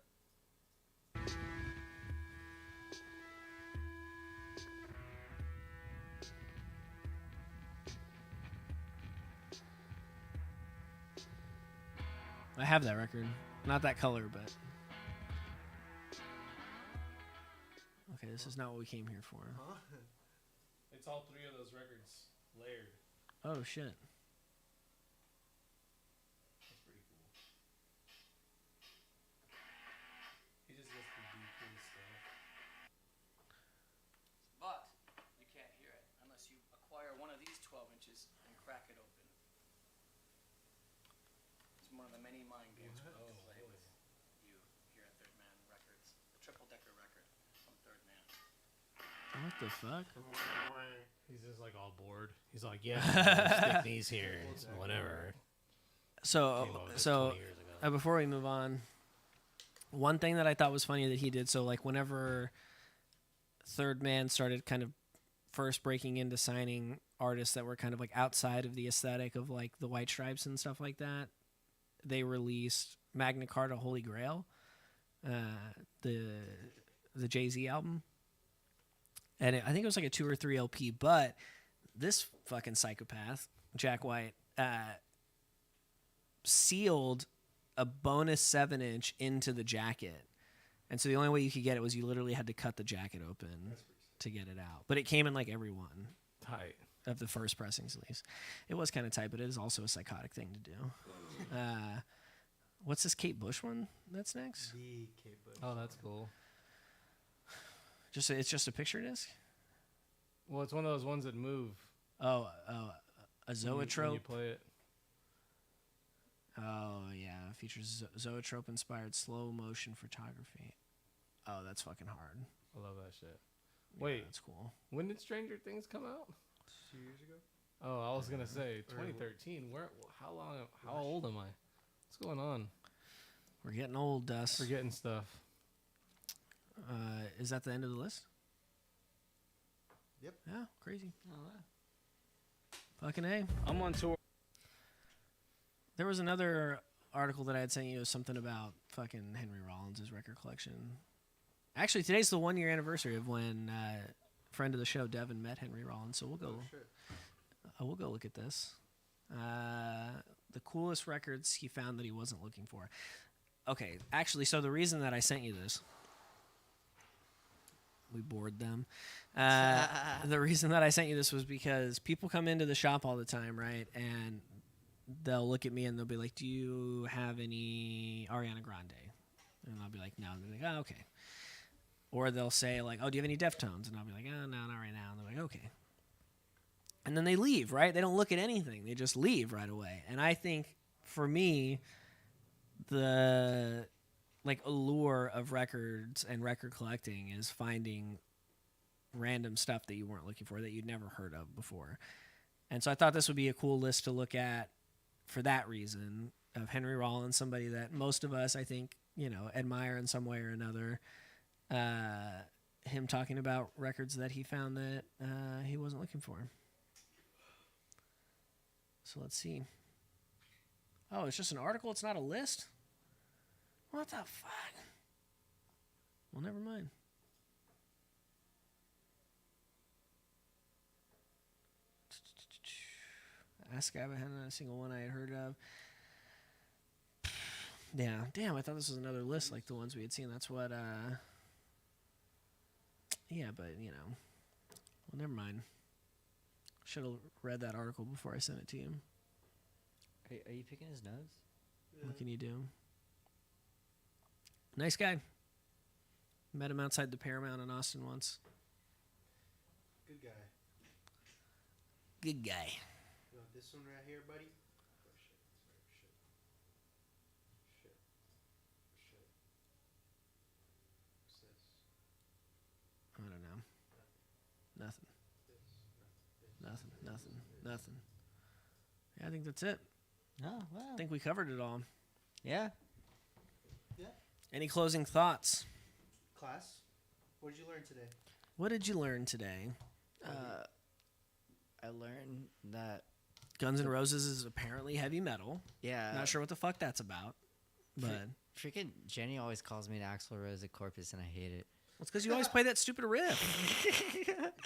I have that record. Not that color, but... Okay, this is not what we came here for. It's all three of those records layered. Oh, shit. That's pretty cool. He just gets the deep cool stuff. But you can't hear it unless you acquire one of these 12 inches and crack it open. It's one of the many mind games we'll play with you here at Third Man Records. The Triple Decker record from Third Man. What the fuck? He's just like all bored. He's like, "Yeah, stick these here, whatever." So Came up with this 20 years ago. before we move on, one thing that I thought was funny that he did, so like whenever Third Man started kind of first breaking into signing artists that were kind of like outside of the aesthetic of like the White Stripes and stuff like that, they released Magna Carta Holy Grail, the Jay-Z album. And I think it was like a 2 or 3 LP, but this fucking psychopath, Jack White, sealed a bonus 7-inch into the jacket. And so the only way you could get it was you literally had to cut the jacket open to get it out. But it came in like every one Tight. of the first pressings at least. It was kind of tight, but it is also a psychotic thing to do. What's this Kate Bush one that's next? The Kate Bush. Oh, that's cool. It's just a picture disc? Well, it's one of those ones that move. A when zoetrope. you play it. Oh, yeah. It features zoetrope-inspired slow-motion photography. Oh, that's fucking hard. I love that shit. Yeah, Wait, that's cool. when did Stranger Things come out? 2 years ago. Oh, I was gonna say 2013. How old am I? What's going on? We're getting old, Dust. Forgetting stuff. Is that the end of the list? Yep. Yeah, crazy. Fucking A. I'm on tour. There was another article that I had sent you, something about fucking Henry Rollins' record collection. Actually, today's the 1-year anniversary of when friend of the show Devin met Henry Rollins, so we'll go. We'll go look at this. The coolest records he found that he wasn't looking for. Okay, actually, so the reason that I sent you this, we bored them. The reason that I sent you this was because people come into the shop all the time, right? And they'll look at me and they'll be like, "Do you have any Ariana Grande?" And I'll be like, "No." And they're like, "Oh, okay." Or they'll say like, "Oh, do you have any Deftones?" And I'll be like, "Oh, no, not right now." And they're like, "Okay." And then they leave, right? They don't look at anything. They just leave right away. And I think for me, the like allure of records and record collecting is finding random stuff that you weren't looking for, that you'd never heard of before. And so I thought this would be a cool list to look at for that reason. of Henry Rollins, somebody that most of us, I think, admire in some way or another. Him talking about records that he found that he wasn't looking for. So let's see. Oh, it's just an article. It's not a list? What the fuck? Well, never mind. Ask Gabba hadn't a single one I had heard of. Yeah, damn, I thought this was another list like the ones we had seen. That's what, yeah, but, well, never mind. Should have read that article before I sent it to you. Are you picking his nose? What can you do? Nice guy. Met him outside the Paramount in Austin once. Good guy. Good guy. You want this one right here, buddy? Oh, shit. Shit. What's this? I don't know. Nothing. Nothing. Yeah, I think that's it. Oh, wow. I think we covered it all. Yeah. Yeah. Any closing thoughts? Class, what did you learn today? What did you learn today? I learned that Guns N' Roses is apparently heavy metal. yeah. Not sure what the fuck that's about, but Freaking Jenny always calls me an Axl Rose of Corpus, and I hate it. it's because you always play that stupid riff.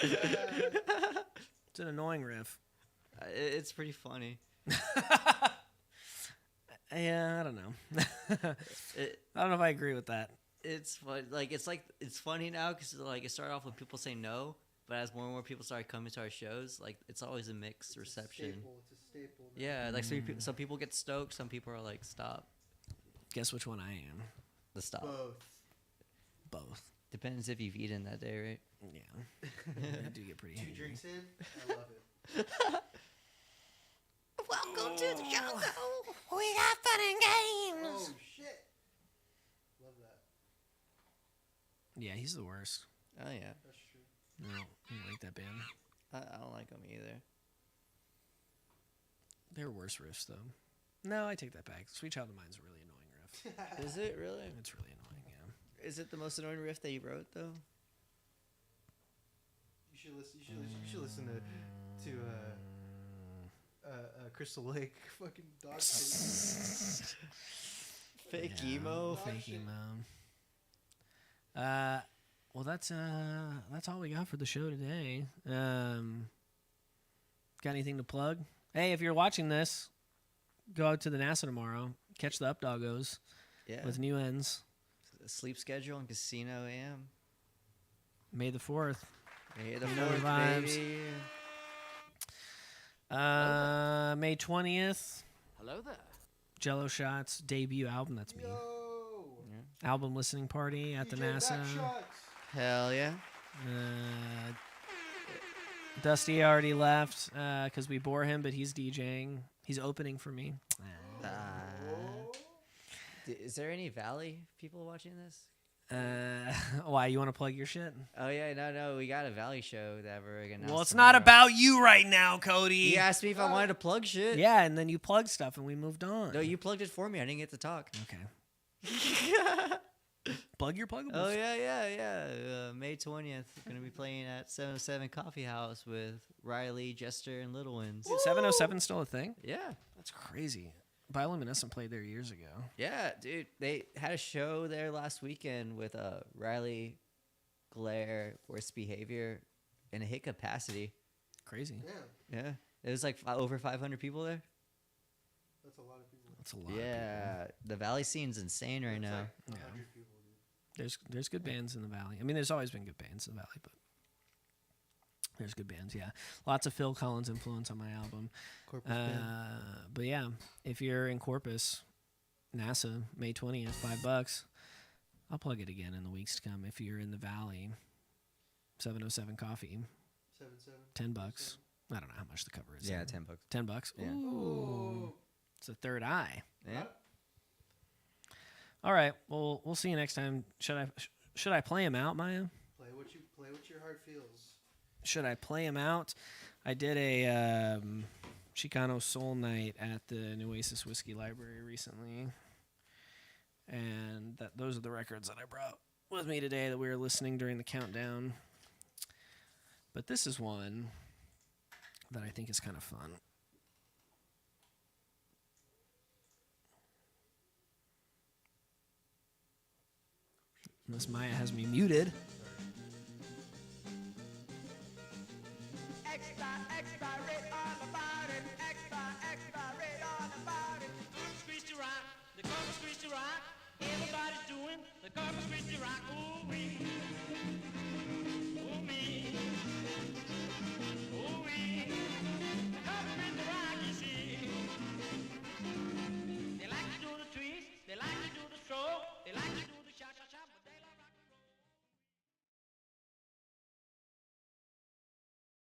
It's an annoying riff. It's pretty funny. Yeah, I don't know. I don't know if I agree with that. It's fun. It's funny now because it started off with people saying no, but as more and more people started coming to our shows, it's always a mixed reception. It's a staple. Yeah, some people get stoked, some people are like, stop. Guess which one I am. The stop. Both. Depends if you've eaten that day, right? Yeah. I do get pretty 2 hungry. drinks in, I love it. Welcome to the jungle. We got fun and games. Oh shit! Love that. Yeah, he's the worst. Oh yeah, That's true. No, I don't like that band. I don't like them either. They're worse riffs, though. No, I take that back. Sweet Child of Mine's a really annoying riff. Is it really? It's really annoying, yeah. Is it the most annoying riff that you wrote though? You should listen. You should listen to Crystal Lake, fucking dog shit. Fake emo. Fake emo. Well, that's all we got for the show today. Got anything to plug? Hey, if you're watching this, go out to the NASA tomorrow. Catch the Up Doggos Yeah. with new ends. Sleep Schedule and Casino AM. May the 4th. Hey, the You know the 4th, vibes. baby. May 20th, Hello there. Jello Shots debut album. That's me. Yo! Album listening party at the DJ NASA. Backshots. Hell yeah. Dusty already left because we bore him, but he's DJing. He's opening for me. Is there any Valley people watching this? Why, you want to plug your shit? Oh yeah, no, we got a Valley show that we're gonna. Well, it's not about you right now, Cody. He asked me if I wanted to plug shit. Yeah, and then you plugged stuff and we moved on. No, you plugged it for me. I didn't get to talk. Okay. Plug your pluggables. Oh yeah. May 20th, gonna be playing at 707 Coffee House with Riley, Jester, and Little Ones. Is 707 still a thing? Yeah. That's crazy. Bioluminescent played there years ago. Yeah, dude. They had a show there last weekend with Riley, Glare, Worst Behavior, in a hit capacity. Crazy. Yeah, Yeah. It was like over 500 people there. that's a lot of people. That's a lot. Of Yeah. The Valley scene's insane right It's now. like Yeah. 100 people, dude. people. There's good bands in the Valley. I mean, there's always been good bands in the Valley, but there's good bands. Yeah, lots of Phil Collins influence on my album. Corpus band. But yeah, if you're in Corpus, NASA, May 20th, $5. I'll plug it again in the weeks to come. If you're in the Valley, 707 Coffee, 7-7. $10. I don't know how much the cover is. Yeah, there. $10. $10. Yeah. Ooh, it's a third eye. Yeah. All right. Well, we'll see you next time. Should I play him out, Maya? Play what your heart feels. Should I play him out? I did a Chicano Soul Night at the Nueces Whiskey Library recently. And those are the records that I brought with me today that we were listening during the countdown. But this is one that I think is kind of fun. Unless Maya has me muted. Extra, extra, red all about it. Extra, extra, red all about it. Corpus Christi rock, the Corpus Christi rock. Everybody's doing the Corpus Christi rock. Ooh wee.